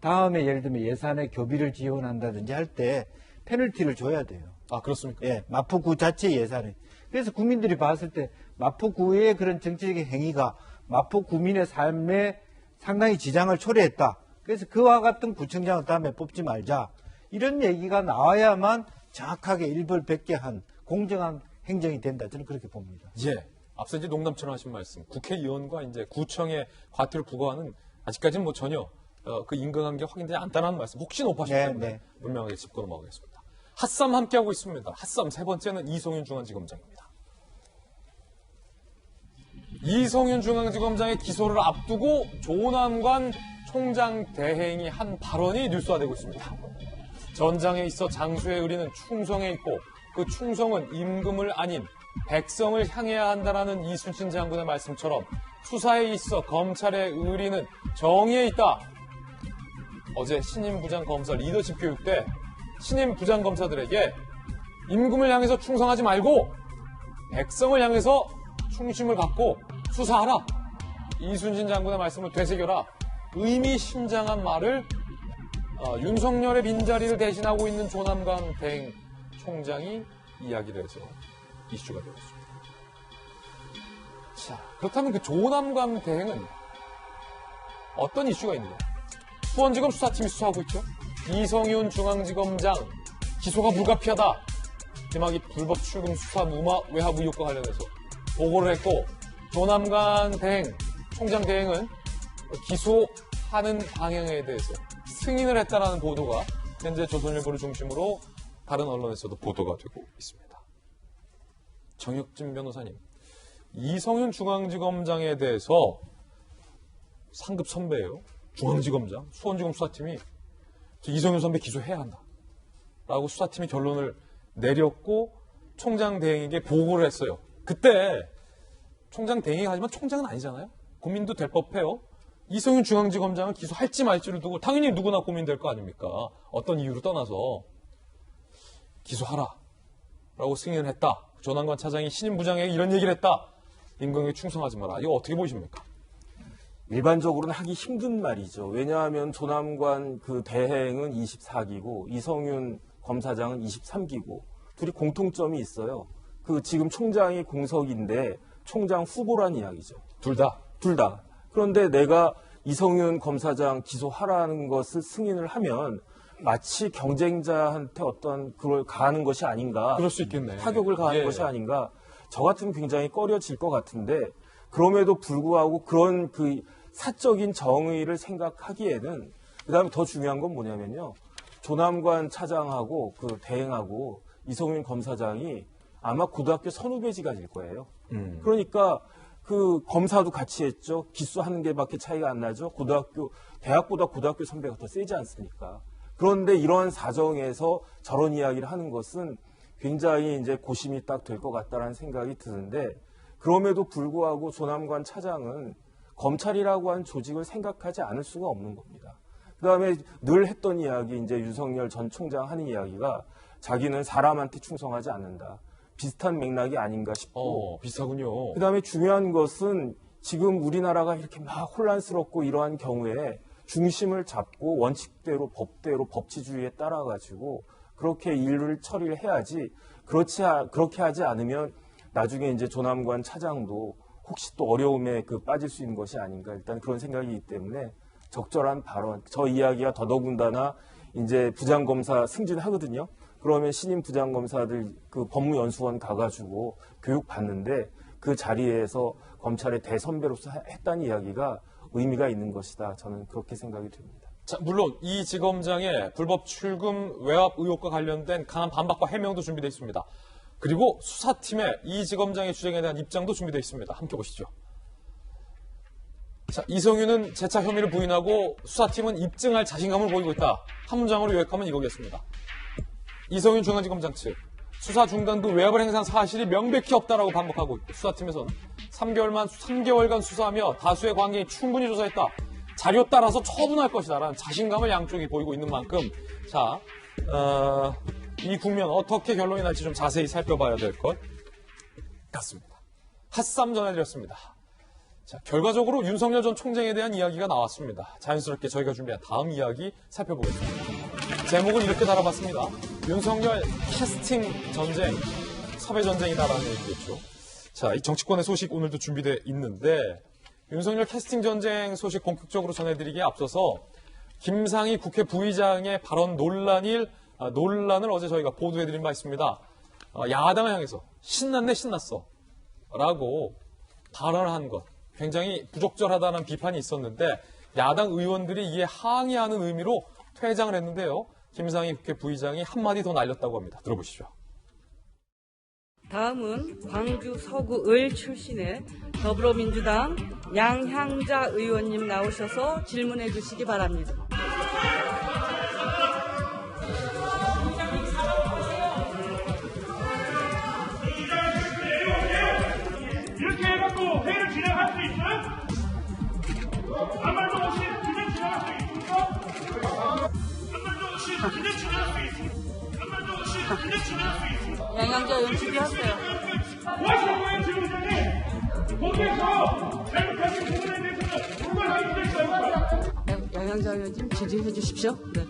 Speaker 9: 다음에 예를 들면 예산에 교비를 지원한다든지 할 때 페널티를 줘야 돼요.
Speaker 1: 아, 그렇습니까?
Speaker 9: 예, 마포구 자체 예산에. 그래서 국민들이 봤을 때 마포구의 그런 정치적인 행위가 마포구민의 삶에 상당히 지장을 초래했다. 그래서 그와 같은 구청장을 다음에 뽑지 말자. 이런 얘기가 나와야만 정확하게 일벌백계한 공정한 행정이 된다. 저는 그렇게 봅니다.
Speaker 1: 예. 앞서 이제 농담처럼 하신 말씀, 국회의원과 이제 구청의 과태료 부과는 아직까지는 뭐 전혀 그 인과관계 확인되지 않다는 말씀 혹시 높아졌기 때문에 분명하게 짚고 넘어가겠습니다. 핫쌈 함께하고 있습니다. 핫쌈 세 번째는 이성윤 중앙지검장입니다. 이성윤 중앙지검장의 기소를 앞두고 조남관 총장 대행이 한 발언이 뉴스화되고 있습니다. 전장에 있어 장수의 의리는 충성에 있고 그 충성은 임금을 아닌 백성을 향해야 한다라는 이순신 장군의 말씀처럼 수사에 있어 검찰의 의리는 정의에 있다. 어제 신임 부장검사 리더십 교육 때 신임 부장검사들에게 임금을 향해서 충성하지 말고 백성을 향해서 충심을 갖고 수사하라. 이순신 장군의 말씀을 되새겨라. 의미심장한 말을 윤석열의 빈자리를 대신하고 있는 조남관 대행 총장이 이야기를 해서 이슈가 되었습니다. 자, 그렇다면 그 조남관 대행은 어떤 이슈가 있느냐? 수원지검 수사팀이 수사하고 있죠. 이성윤 중앙지검장 기소가 불가피하다. 김학의 불법 출금 수사 무마 외압 의혹과 관련해서 보고를 했고 조남관 대행, 총장 대행은 기소하는 방향에 대해서 승인을 했다라는 보도가 현재 조선일보를 중심으로 다른 언론에서도 보도가 되고 있습니다. 정혁진 변호사님, 이성윤 중앙지검장에 대해서 상급 선배예요. 중앙지검장, 수원지검 수사팀이 이성윤 선배 기소해야 한다 라고 수사팀이 결론을 내렸고 총장 대행에게 보고를 했어요. 그때 총장 대행이 하지만 총장은 아니잖아요. 고민도 될 법해요. 이성윤 중앙지검장을 기소할지 말지를 두고 당연히 누구나 고민될 거 아닙니까? 어떤 이유로 떠나서 기소하라 라고 승인을 했다. 조남관 차장이 신임 부장에게 이런 얘기를 했다. 임금에게 충성하지 마라. 이거 어떻게 보십니까?
Speaker 16: 일반적으로는 하기 힘든 말이죠. 왜냐하면 조남관 그 대행은 24기고 이성윤 검사장은 23기고 둘이 공통점이 있어요. 그 지금 총장이 공석인데 총장 후보란 이야기죠.
Speaker 1: 둘 다?
Speaker 16: 둘 다. 그런데 내가 이성윤 검사장 기소하라는 것을 승인을 하면 마치 경쟁자한테 어떤 그걸 가하는 것이 아닌가.
Speaker 1: 그럴 수 있겠네.
Speaker 16: 타격을 가하는 것이 아닌가. 저 같으면 굉장히 꺼려질 것 같은데 그럼에도 불구하고 그런 그 사적인 정의를 생각하기에는 그다음에 더 중요한 건 뭐냐면요. 조남관 차장하고 그 대행하고 이성윤 검사장이 아마 고등학교 선후배지가 될 거예요. 그러니까 그 검사도 같이 했죠. 기수하는 게밖에 차이가 안 나죠. 대학보다 고등학교 선배가 더 세지 않습니까? 그런데 이러한 사정에서 저런 이야기를 하는 것은 굉장히 이제 고심이 딱 될 것 같다라는 생각이 드는데 그럼에도 불구하고 조남관 차장은 검찰이라고 하는 조직을 생각하지 않을 수가 없는 겁니다. 그다음에 늘 했던 이야기 이제 윤석열 전 총장 하는 이야기가 자기는 사람한테 충성하지 않는다. 비슷한 맥락이 아닌가 싶고.
Speaker 1: 비슷하군요.
Speaker 16: 그다음에 중요한 것은 지금 우리나라가 이렇게 막 혼란스럽고 이러한 경우에 중심을 잡고 원칙대로 법대로 법치주의에 따라가지고 그렇게 일을 처리를 해야지 그렇게 하지 않으면 나중에 이제 조남관 차장도 혹시 또 어려움에 빠질 수 있는 것이 아닌가 일단 그런 생각이기 때문에 적절한 발언 저 이야기가 더더군다나 이제 부장검사 승진하거든요. 그러면 신임 부장검사들 그 법무연수원 가가지고 교육 받는데 그 자리에서 검찰의 대선배로서 했다는 이야기가 의미가 있는 것이다. 저는 그렇게 생각이 듭니다.
Speaker 1: 자, 물론 이 지검장의 불법 출금 외압 의혹과 관련된 강한 반박과 해명도 준비되어 있습니다. 그리고 수사팀의 이 지검장의 주장에 대한 입장도 준비되어 있습니다. 함께 보시죠. 자, 이성윤은 재차 혐의를 부인하고 수사팀은 입증할 자신감을 보이고 있다. 한 문장으로 요약하면 이거겠습니다. 이성윤 중앙지검장 측 수사 중단도 외압을 행사한 사실이 명백히 없다라고 반복하고 있고 수사팀에서는 3개월간 수사하며 다수의 관계인 충분히 조사했다. 자료 따라서 처분할 것이다라는 자신감을 양쪽이 보이고 있는 만큼 자, 이 국면 어떻게 결론이 날지 좀 자세히 살펴봐야 될 것 같습니다. 핫쌈 전해드렸습니다. 자, 결과적으로 윤석열 전 총장에 대한 이야기가 나왔습니다. 자연스럽게 저희가 준비한 다음 이야기 살펴보겠습니다. 제목은 이렇게 달아봤습니다. 윤석열 캐스팅 전쟁, 섭외 전쟁이다라는 얘기겠죠. 자, 이 정치권의 소식 오늘도 준비되어 있는데 윤석열 캐스팅 전쟁 소식 본격적으로 전해드리기에 앞서서 김상희 국회 부의장의 발언 논란을 어제 저희가 보도해드린 바 있습니다. 야당을 향해서 신났네 신났어 라고 발언한 것 굉장히 부적절하다는 비판이 있었는데 야당 의원들이 이에 항의하는 의미로 퇴장을 했는데요. 김상희 국회 부의장이 한마디 더 날렸다고 합니다. 들어보시죠.
Speaker 7: 다음은 광주 서구 을 출신의 더불어민주당 양향자 의원님 나오셔서 질문해 주시기 바랍니다.
Speaker 22: 이렇게 해갖고 회의를 진행할 수 있어요? 아무 말도 없이 그냥 진행할 수 있습니까? 아무 말도 없이 그냥 진행할 수 있습니까? 아무 말도 없이 그냥 진행할 수 있습니까?
Speaker 7: 양향자 의원 준비하세요.
Speaker 22: 와시고의 지부장이 거기에서 잘못하신 부분에 대해서는 불만하기 때문에
Speaker 7: 양향자 의원 좀 지지해 주십시오. 네.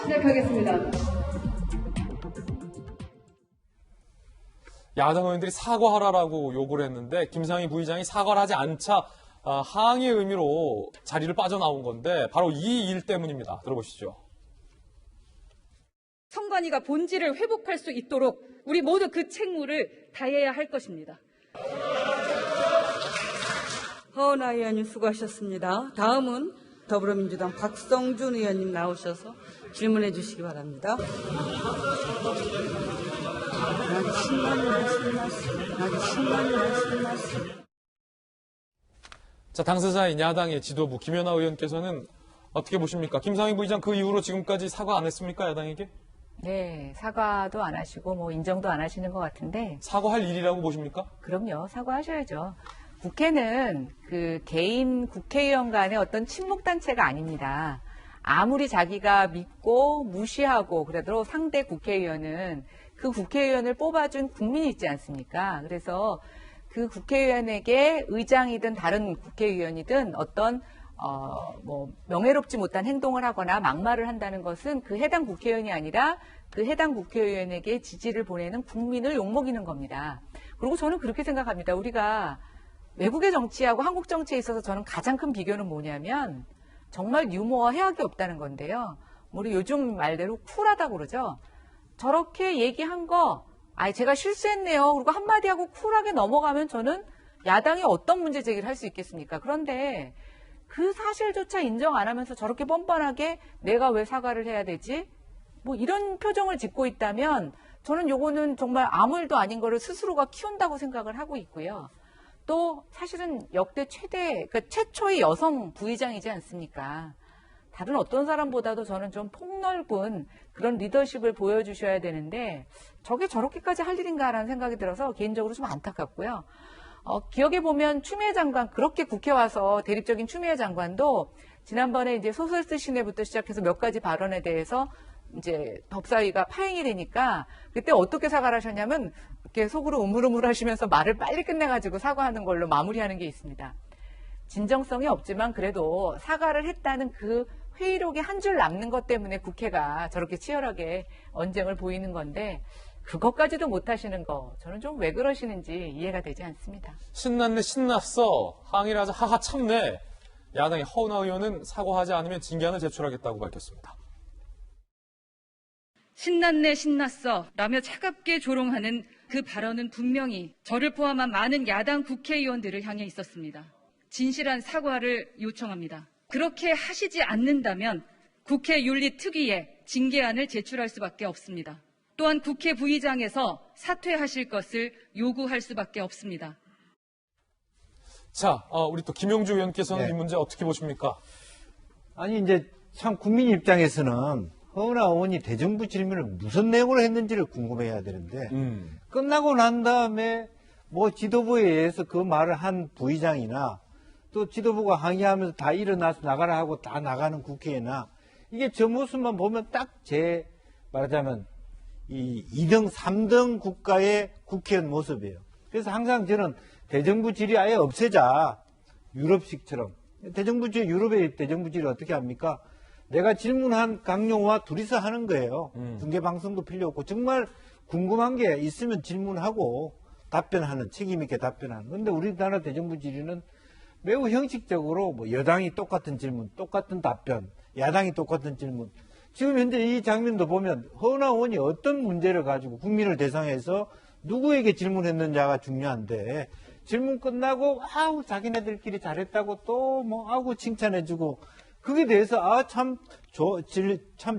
Speaker 10: 시작하겠습니다.
Speaker 1: 야당 의원들이 사과하라라고 요구를 했는데 김상희 부의장이 사과를 하지 않자 항의의 의미로 자리를 빠져나온 건데 바로 이 일 때문입니다. 들어보시죠.
Speaker 23: 선관위가 본질을 회복할 수 있도록 우리 모두 그 책무를 다해야 할 것입니다.
Speaker 7: 허은하 의원님 수고하셨습니다. 다음은 더불어민주당 박성준 의원님 나오셔서 질문해 주시기 바랍니다.
Speaker 1: 자, 당사자인 야당의 지도부 김연아 의원께서는 어떻게 보십니까? 김상희 부의장 그 이후로 지금까지 사과 안 했습니까? 야당에게?
Speaker 14: 네, 사과도 안 하시고 뭐 인정도 안 하시는 것 같은데.
Speaker 1: 사과할 일이라고 보십니까?
Speaker 14: 그럼요, 사과하셔야죠. 국회는 그 개인 국회의원 간의 어떤 친목단체가 아닙니다. 아무리 자기가 믿고 무시하고 그래도 상대 국회의원은 그 국회의원을 뽑아준 국민이 있지 않습니까? 그래서 그 국회의원에게 의장이든 다른 국회의원이든 어떤 명예롭지 못한 행동을 하거나 막말을 한다는 것은 그 해당 국회의원이 아니라 그 해당 국회의원에게 지지를 보내는 국민을 욕먹이는 겁니다. 그리고 저는 그렇게 생각합니다. 우리가 외국의 정치하고 한국 정치에 있어서 저는 가장 큰 비교는 뭐냐면 정말 유머와 해악이 없다는 건데요. 우리 요즘 말대로 쿨하다고 그러죠. 저렇게 얘기한 거, 제가 실수했네요. 그리고 한마디 하고 쿨하게 넘어가면 저는 야당이 어떤 문제 제기를 할 수 있겠습니까? 그런데 그 사실조차 인정 안 하면서 저렇게 뻔뻔하게 내가 왜 사과를 해야 되지? 뭐 이런 표정을 짓고 있다면 저는 요거는 정말 아무 일도 아닌 거를 스스로가 키운다고 생각을 하고 있고요. 또 사실은 역대 그러니까 최초의 여성 부의장이지 않습니까? 다른 어떤 사람보다도 저는 좀 폭넓은 그런 리더십을 보여주셔야 되는데 저게 저렇게까지 할 일인가라는 생각이 들어서 개인적으로 좀 안타깝고요. 기억해 보면 추미애 장관 그렇게 국회 와서 대립적인 추미애 장관도 지난번에 이제 소설 쓰신 애부터 시작해서 몇 가지 발언에 대해서 이제 법사위가 파행이 되니까 그때 어떻게 사과를 하셨냐면 이렇게 속으로 우물우물 하시면서 말을 빨리 끝내가지고 사과하는 걸로 마무리하는 게 있습니다. 진정성이 없지만 그래도 사과를 했다는 그 회의록이 한 줄 남는 것 때문에 국회가 저렇게 치열하게 언쟁을 보이는 건데 그것까지도 못하시는 거 저는 좀 왜 그러시는지 이해가 되지 않습니다.
Speaker 1: 신났네 신났어 항의를 하자 하하 참네. 야당의 허은하 의원은 사과하지 않으면 징계안을 제출하겠다고 밝혔습니다.
Speaker 23: 신났네 신났어 라며 차갑게 조롱하는 그 발언은 분명히 저를 포함한 많은 야당 국회의원들을 향해 있었습니다. 진실한 사과를 요청합니다. 그렇게 하시지 않는다면 국회 윤리특위에 징계안을 제출할 수밖에 없습니다. 또한 국회 부의장에서 사퇴하실 것을 요구할 수밖에 없습니다.
Speaker 1: 자, 우리 또 김용주 의원께서는
Speaker 9: 네.
Speaker 1: 이 문제 어떻게 보십니까?
Speaker 9: 아니 이제 참 국민 입장에서는 허은하 의원이 대정부 질문을 무슨 내용으로 했는지를 궁금해야 되는데 끝나고 난 다음에 뭐 지도부에 의해서 그 말을 한 부의장이나 또 지도부가 항의하면서 다 일어나서 나가라 하고 다 나가는 국회나 이게 저 모습만 보면 딱 제 말하자면 이 2등, 3등 국가의 국회의원 모습이에요. 그래서 항상 저는 대정부 질이 아예 없애자. 유럽식처럼. 유럽의 대정부 질이 어떻게 합니까? 내가 질문한 강용호와 둘이서 하는 거예요. 중계방송도 필요 없고 정말 궁금한 게 있으면 질문하고 답변하는, 책임 있게 답변하는. 그런데 우리나라 대정부 질의는 매우 형식적으로 뭐 여당이 똑같은 질문, 똑같은 답변, 야당이 똑같은 질문. 지금 현재 이 장면도 보면 허은하 의원이 어떤 문제를 가지고 국민을 대상해서 누구에게 질문했는지가 중요한데 질문 끝나고 아우 자기네들끼리 잘했다고 또 뭐 아우 칭찬해주고 그게 대해서 참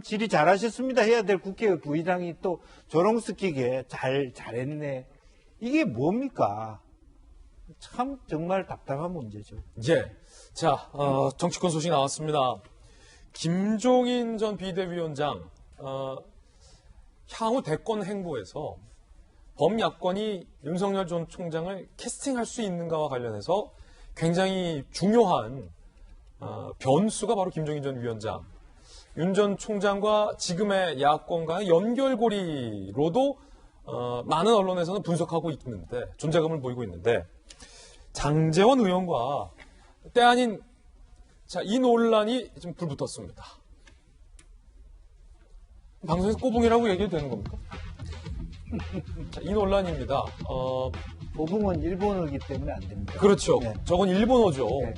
Speaker 9: 질이 잘하셨습니다 해야 될 국회 부의장이 또 조롱스키게 잘했네. 이게 뭡니까? 참 정말 답답한 문제죠.
Speaker 1: 예. 자, 정치권 소식 나왔습니다. 김종인 전 비대위원장, 향후 대권 행보에서 범야권이 윤석열 전 총장을 캐스팅할 수 있는가와 관련해서 굉장히 중요한 변수가 바로 김종인 전 위원장. 윤 전 총장과 지금의 야권과의 연결고리로도 많은 언론에서는 분석하고 있는데, 존재감을 보이고 있는데, 장제원 의원과 때 아닌 이 논란이 지금 불붙었습니다. 방송에서 꼬붕이라고 얘기해도 되는 겁니까? 자, 이 논란입니다.
Speaker 9: 꼬붕은 일본어이기 때문에 안 됩니다.
Speaker 1: 그렇죠.
Speaker 9: 네.
Speaker 1: 저건 일본어죠.
Speaker 9: 네.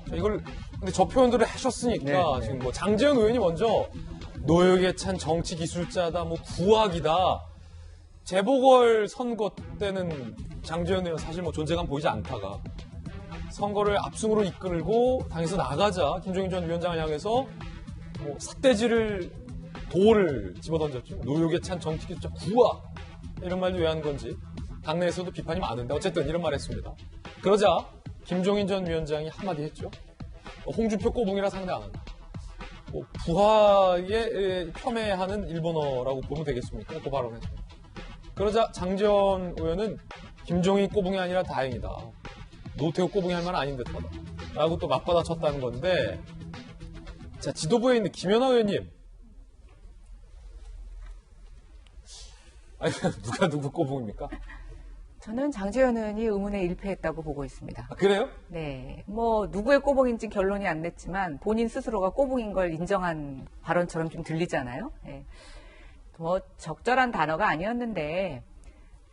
Speaker 1: 자, 이걸 근데 저 표현들을 하셨으니까
Speaker 9: 네.
Speaker 1: 지금 뭐 장제원 의원이 먼저 노역에 찬 정치 기술자다, 뭐 구악이다. 재보궐 선거 때는 장제원 의원 사실 뭐 존재감 보이지 않다가 선거를 압승으로 이끌고 당에서 나가자 김종인 전 위원장을 향해서 뭐 삿대질을 돌을 집어던졌죠. 노역에 찬 정치 기술자 구악 이런 말도 왜 한 건지 당내에서도 비판이 많은데 어쨌든 이런 말 했습니다. 그러자 김종인 전 위원장이 한마디 했죠. 홍준표 꼬붕이라 상대 안 한다. 뭐 부하에 폄훼하는 일본어라고 보면 되겠습니까? 그 발언에서. 그러자 장제원 의원은 김종인 꼬붕이 아니라 다행이다. 노태우 꼬붕이 할 말은 아닌 듯하다. 라고 또 맞받아쳤다는 건데, 자, 지도부에 있는 김연아 의원님. 아니, 누가 누구 꼬붕입니까?
Speaker 14: 저는 장제원 의원이 의문에 일패했다고 보고 있습니다.
Speaker 1: 아, 그래요?
Speaker 14: 네. 뭐, 누구의 꼬붕인지 결론이 안 냈지만 본인 스스로가 꼬붕인 걸 인정한 발언처럼 좀 들리잖아요. 네. 뭐, 적절한 단어가 아니었는데,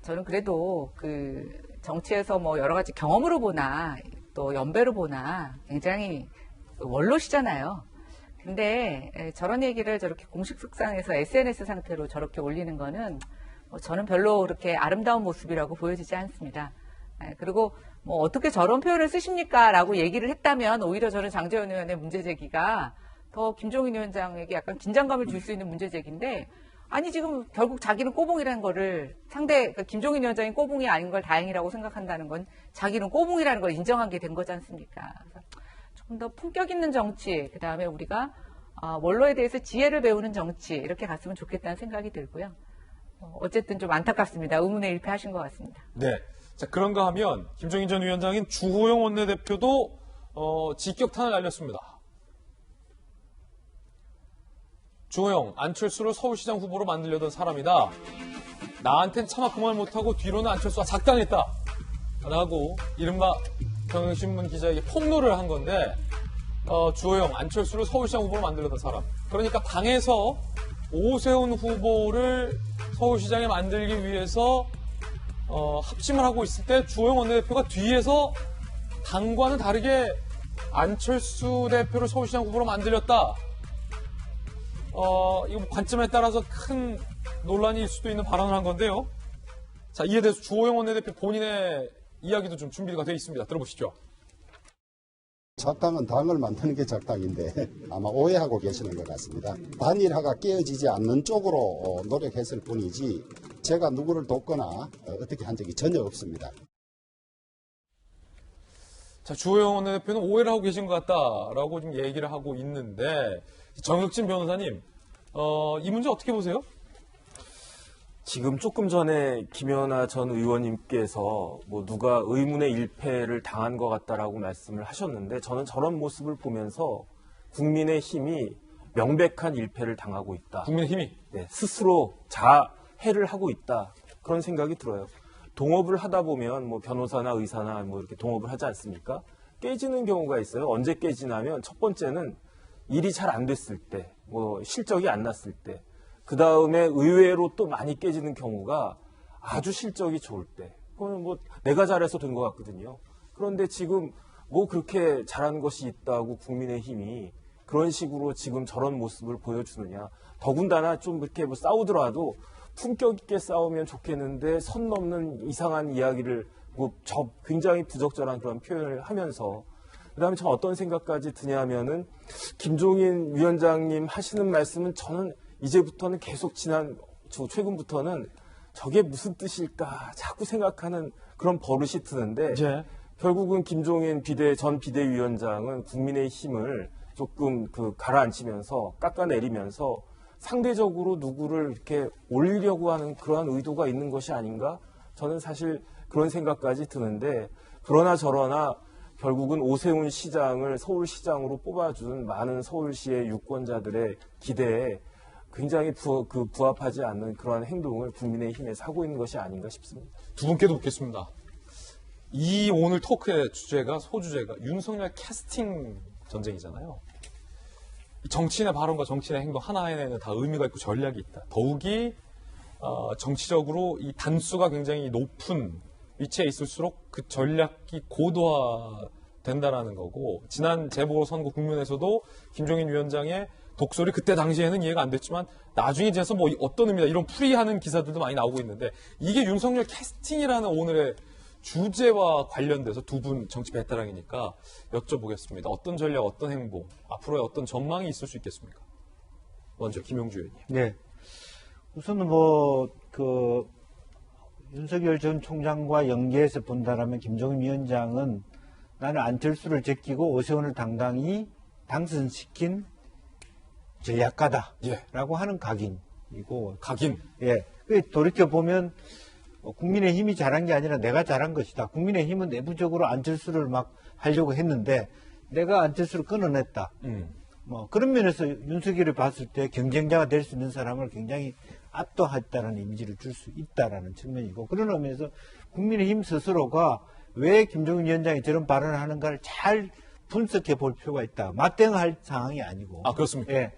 Speaker 14: 저는 그래도 정치에서 뭐 여러 가지 경험으로 보나 또 연배로 보나 굉장히 원로시잖아요. 근데 저런 얘기를 저렇게 공식 석상에서 SNS 상태로 저렇게 올리는 거는 저는 별로 그렇게 아름다운 모습이라고 보여지지 않습니다. 그리고 뭐 어떻게 저런 표현을 쓰십니까? 라고 얘기를 했다면 오히려 저는 장제원 의원의 문제 제기가 더 김종인 위원장에게 약간 긴장감을 줄 수 있는 문제 제기인데 아니 지금 결국 자기는 꼬붕이라는 거를 그러니까 김종인 위원장이 꼬붕이 아닌 걸 다행이라고 생각한다는 건 자기는 꼬붕이라는 걸 인정한 게 된 거지 않습니까? 그래서 조금 더 품격 있는 정치, 그 다음에 우리가 원로에 대해서 지혜를 배우는 정치 이렇게 갔으면 좋겠다는 생각이 들고요. 어쨌든 좀 안타깝습니다. 의문에 일패하신 것 같습니다.
Speaker 1: 네. 자, 그런가 하면 김종인 전 위원장인 주호영 원내대표도 직격탄을 날렸습니다. 주호영, 안철수를 서울시장 후보로 만들려던 사람이다. 나한텐 차마 그 말 못하고 뒤로는 안철수가 작당했다. 라고 이른바 경향신문 기자에게 폭로를 한 건데 주호영, 안철수를 서울시장 후보로 만들려던 사람. 그러니까 당에서 오세훈 후보를 서울시장에 만들기 위해서 합심을 하고 있을 때 주호영 원내대표가 뒤에서 당과는 다르게 안철수 대표를 서울시장 후보로 만들렸다. 이거 관점에 따라서 큰 논란이 있을 수도 있는 발언을 한 건데요. 자, 이에 대해서 주호영 원내대표 본인의 이야기도 좀 준비가 되어 있습니다. 들어보시죠.
Speaker 4: 작당은 당을 만드는 게 작당인데 아마 오해하고 계시는 것 같습니다. 단일화가 깨어지지 않는 쪽으로 노력했을 뿐이지 제가 누구를 돕거나 어떻게 한 적이 전혀 없습니다.
Speaker 1: 자, 주호영 원내대표는 오해를 하고 계신 것 같다라고 좀 얘기를 하고 있는데 정혁진 변호사님, 이 문제 어떻게 보세요?
Speaker 16: 지금 조금 전에 김연아 전 의원님께서 뭐 누가 의문의 일패를 당한 것 같다라고 말씀을 하셨는데 저는 저런 모습을 보면서 국민의힘이 명백한 일패를 당하고 있다.
Speaker 1: 국민의힘이?
Speaker 16: 네, 스스로 자해를 하고 있다. 그런 생각이 들어요. 동업을 하다 보면 뭐 변호사나 의사나 뭐 이렇게 동업을 하지 않습니까? 깨지는 경우가 있어요. 언제 깨지냐면 첫 번째는 일이 잘 안 됐을 때, 뭐 실적이 안 났을 때, 그 다음에 의외로 또 많이 깨지는 경우가 아주 실적이 좋을 때, 그거는 뭐 내가 잘해서 된 것 같거든요. 그런데 지금 뭐 그렇게 잘한 것이 있다고 국민의힘이 그런 식으로 지금 저런 모습을 보여주느냐. 더군다나 좀 이렇게 뭐 싸우더라도 품격 있게 싸우면 좋겠는데 선 넘는 이상한 이야기를 굉장히 부적절한 그런 표현을 하면서 그다음에 저 어떤 생각까지 드냐면은 김종인 위원장님 하시는 말씀은 저는 이제부터는 계속 최근부터는 저게 무슨 뜻일까 자꾸 생각하는 그런 버릇이 드는데 결국은 김종인 전 비대위원장은 국민의힘을 조금 가라앉히면서 깎아내리면서 상대적으로 누구를 이렇게 올리려고 하는 그러한 의도가 있는 것이 아닌가? 저는 사실 그런 생각까지 드는데 그러나 저러나 결국은 오세훈 시장을 서울시장으로 뽑아준 많은 서울시의 유권자들의 기대에 굉장히 부합하지 않는 그러한 행동을 국민의힘에서 하고 있는 것이 아닌가 싶습니다.
Speaker 1: 두 분께도 묻겠습니다. 이 오늘 토크의 소주제가 윤석열 캐스팅 전쟁이잖아요. 정치인의 발언과 정치인의 행동 하나에는 다 의미가 있고 전략이 있다. 더욱이 정치적으로 이 단수가 굉장히 높은 위치에 있을수록 그 전략이 고도화된다라는 거고 지난 재보궐선거 국면에서도 김종인 위원장의 독설이 그때 당시에는 이해가 안 됐지만 나중에 지나서 뭐 어떤 의미다 이런 풀이하는 기사들도 많이 나오고 있는데 이게 윤석열 캐스팅이라는 오늘의 주제와 관련돼서 두 분 정치 베테랑이니까 여쭤보겠습니다. 어떤 전략, 어떤 행보, 앞으로의 어떤 전망이 있을 수 있겠습니까? 먼저 김용주 의원님.
Speaker 9: 네. 우선은 윤석열 전 총장과 연계해서 본다라면 김종인 위원장은 나는 안철수를 제끼고 오세훈을 당당히 당선시킨 전략가다라고 하는 각인이고.
Speaker 1: 각인?
Speaker 9: 예. 돌이켜보면 국민의힘이 잘한 게 아니라 내가 잘한 것이다. 국민의힘은 내부적으로 안철수를 막 하려고 했는데 내가 안철수를 끊어냈다. 그런 면에서 윤석열을 봤을 때 경쟁자가 될 수 있는 사람을 굉장히 압도했다는 이미지를 줄 수 있다라는 측면이고 그런 의미에서 국민의힘 스스로가 왜 김종인 위원장이 저런 발언을 하는가를 잘 분석해 볼 필요가 있다. 맞대응할 상황이 아니고.
Speaker 1: 아, 그렇습니까?
Speaker 9: 예.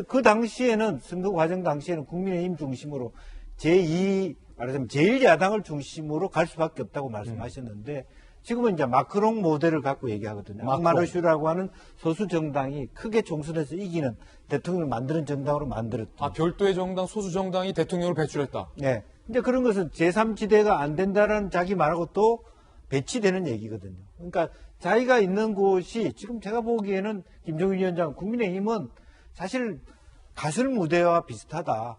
Speaker 9: 그 당시에는 선거 과정 당시에는 국민의힘 중심으로 말하자면 제1야당을 중심으로 갈 수밖에 없다고 말씀하셨는데 지금은 이제 마크롱 모델을 갖고 얘기하거든요. 마르슈라고 하는 소수 정당이 크게 총선에서 이기는 대통령을 만드는 정당으로 만들었다.
Speaker 1: 별도의 정당, 소수 정당이 대통령을 배출했다.
Speaker 9: 네. 근데 그런 것은 제3지대가 안 된다는 자기 말하고 또 배치되는 얘기거든요. 그러니까 자기가 있는 곳이 지금 제가 보기에는 김종인 위원장, 국민의힘은 사실 가설 무대와 비슷하다.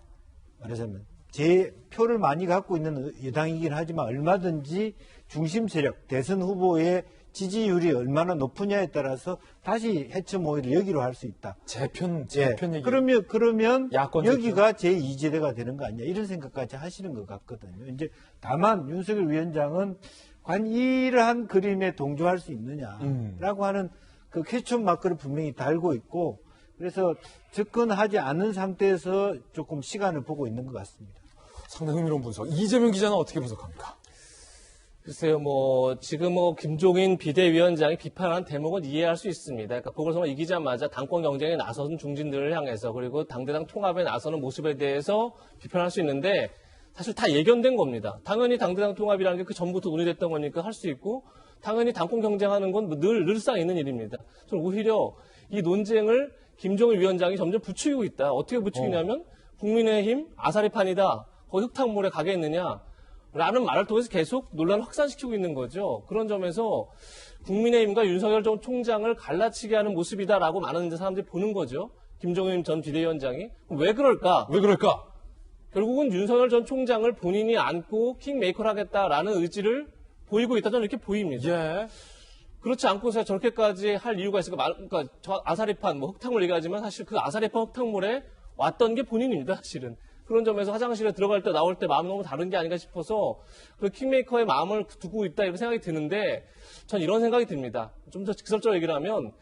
Speaker 9: 말하자면. 제 표를 많이 갖고 있는 여당이긴 하지만 얼마든지 중심 세력, 대선 후보의 지지율이 얼마나 높으냐에 따라서 다시 해체 모의를 여기로 할 수 있다.
Speaker 1: 재편 얘기.
Speaker 9: 그러면
Speaker 1: 야권
Speaker 9: 여기가 제2지대가 되는 거 아니냐 이런 생각까지 하시는 것 같거든요. 이제 다만 윤석열 위원장은 과연 이러한 그림에 동조할 수 있느냐라고 하는 그 퀘스천 마크를 분명히 달고 있고 그래서 접근하지 않은 상태에서 조금 시간을 보고 있는 것 같습니다.
Speaker 1: 상당히 흥미로운 분석. 이재명 기자는 어떻게 분석합니까?
Speaker 11: 글쎄요, 지금 김종인 비대위원장이 비판한 대목은 이해할 수 있습니다. 그러니까 보궐선거 이기자마자 당권 경쟁에 나서는 중진들을 향해서 그리고 당대당 통합에 나서는 모습에 대해서 비판할 수 있는데 사실 다 예견된 겁니다. 당연히 당대당 통합이라는 게 그 전부터 논의됐던 거니까 할 수 있고 당연히 당권 경쟁하는 건 늘상 있는 일입니다. 저는 오히려 이 논쟁을 김종인 위원장이 점점 부추기고 있다. 어떻게 부추기냐면 국민의힘 아사리판이다. 거기 흙탕물에 가겠느냐 라는 말을 통해서 계속 논란을 확산시키고 있는 거죠. 그런 점에서 국민의힘과 윤석열 전 총장을 갈라치게 하는 모습이다라고 많은 사람들이 보는 거죠. 김종인 전 비대위원장이. 왜 그럴까? 결국은 윤석열 전 총장을 본인이 안고 킹메이커를 하겠다라는 의지를 보이고 있다. 저는 이렇게 보입니다. 그렇지 않고서 저렇게까지 할 이유가 있을까? 그러니까 저 아사리판, 흙탕물 얘기하지만 사실 그 아사리판 흙탕물에 왔던 게 본인입니다. 사실은. 그런 점에서 화장실에 들어갈 때 나올 때 마음이 너무 다른 게 아닌가 싶어서 그 킹메이커의 마음을 두고 있다 이런 생각이 드는데 전 이런 생각이 듭니다. 좀 더 직설적으로 얘기를 하면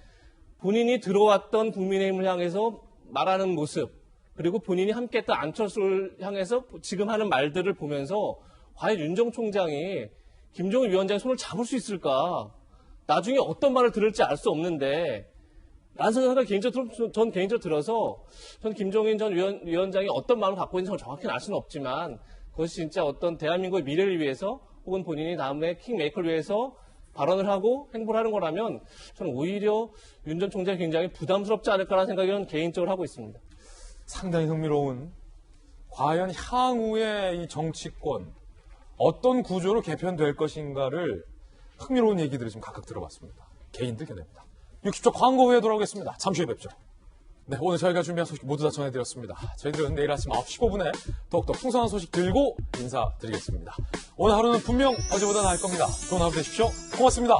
Speaker 11: 본인이 들어왔던 국민의힘을 향해서 말하는 모습 그리고 본인이 함께했던 안철수를 향해서 지금 하는 말들을 보면서 과연 윤 전 총장이 김종인 위원장의 손을 잡을 수 있을까? 나중에 어떤 말을 들을지 알 수 없는데 라는 생각이 전 개인적으로 들어서 전 김종인 전 위원장이 어떤 마음을 갖고 있는지 정확히는 알 수는 없지만 그것이 진짜 어떤 대한민국의 미래를 위해서 혹은 본인이 다음에 킹메이커를 위해서 발언을 하고 행보를 하는 거라면 저는 오히려 윤 전 총장이 굉장히 부담스럽지 않을까라는 생각을 개인적으로 하고 있습니다.
Speaker 1: 상당히 흥미로운, 과연 향후의 이 정치권 어떤 구조로 개편될 것인가를 흥미로운 얘기들을 지금 각각 들어봤습니다. 개인들 견해입니다. 60초 광고 후에 돌아오겠습니다. 잠시 후에 뵙죠. 네, 오늘 저희가 준비한 소식 모두 다 전해드렸습니다. 저희들은 내일 아침 9시 15분에 더욱더 풍성한 소식 들고 인사드리겠습니다. 오늘 하루는 분명 어제보다 나을 겁니다. 좋은 하루 되십시오. 고맙습니다.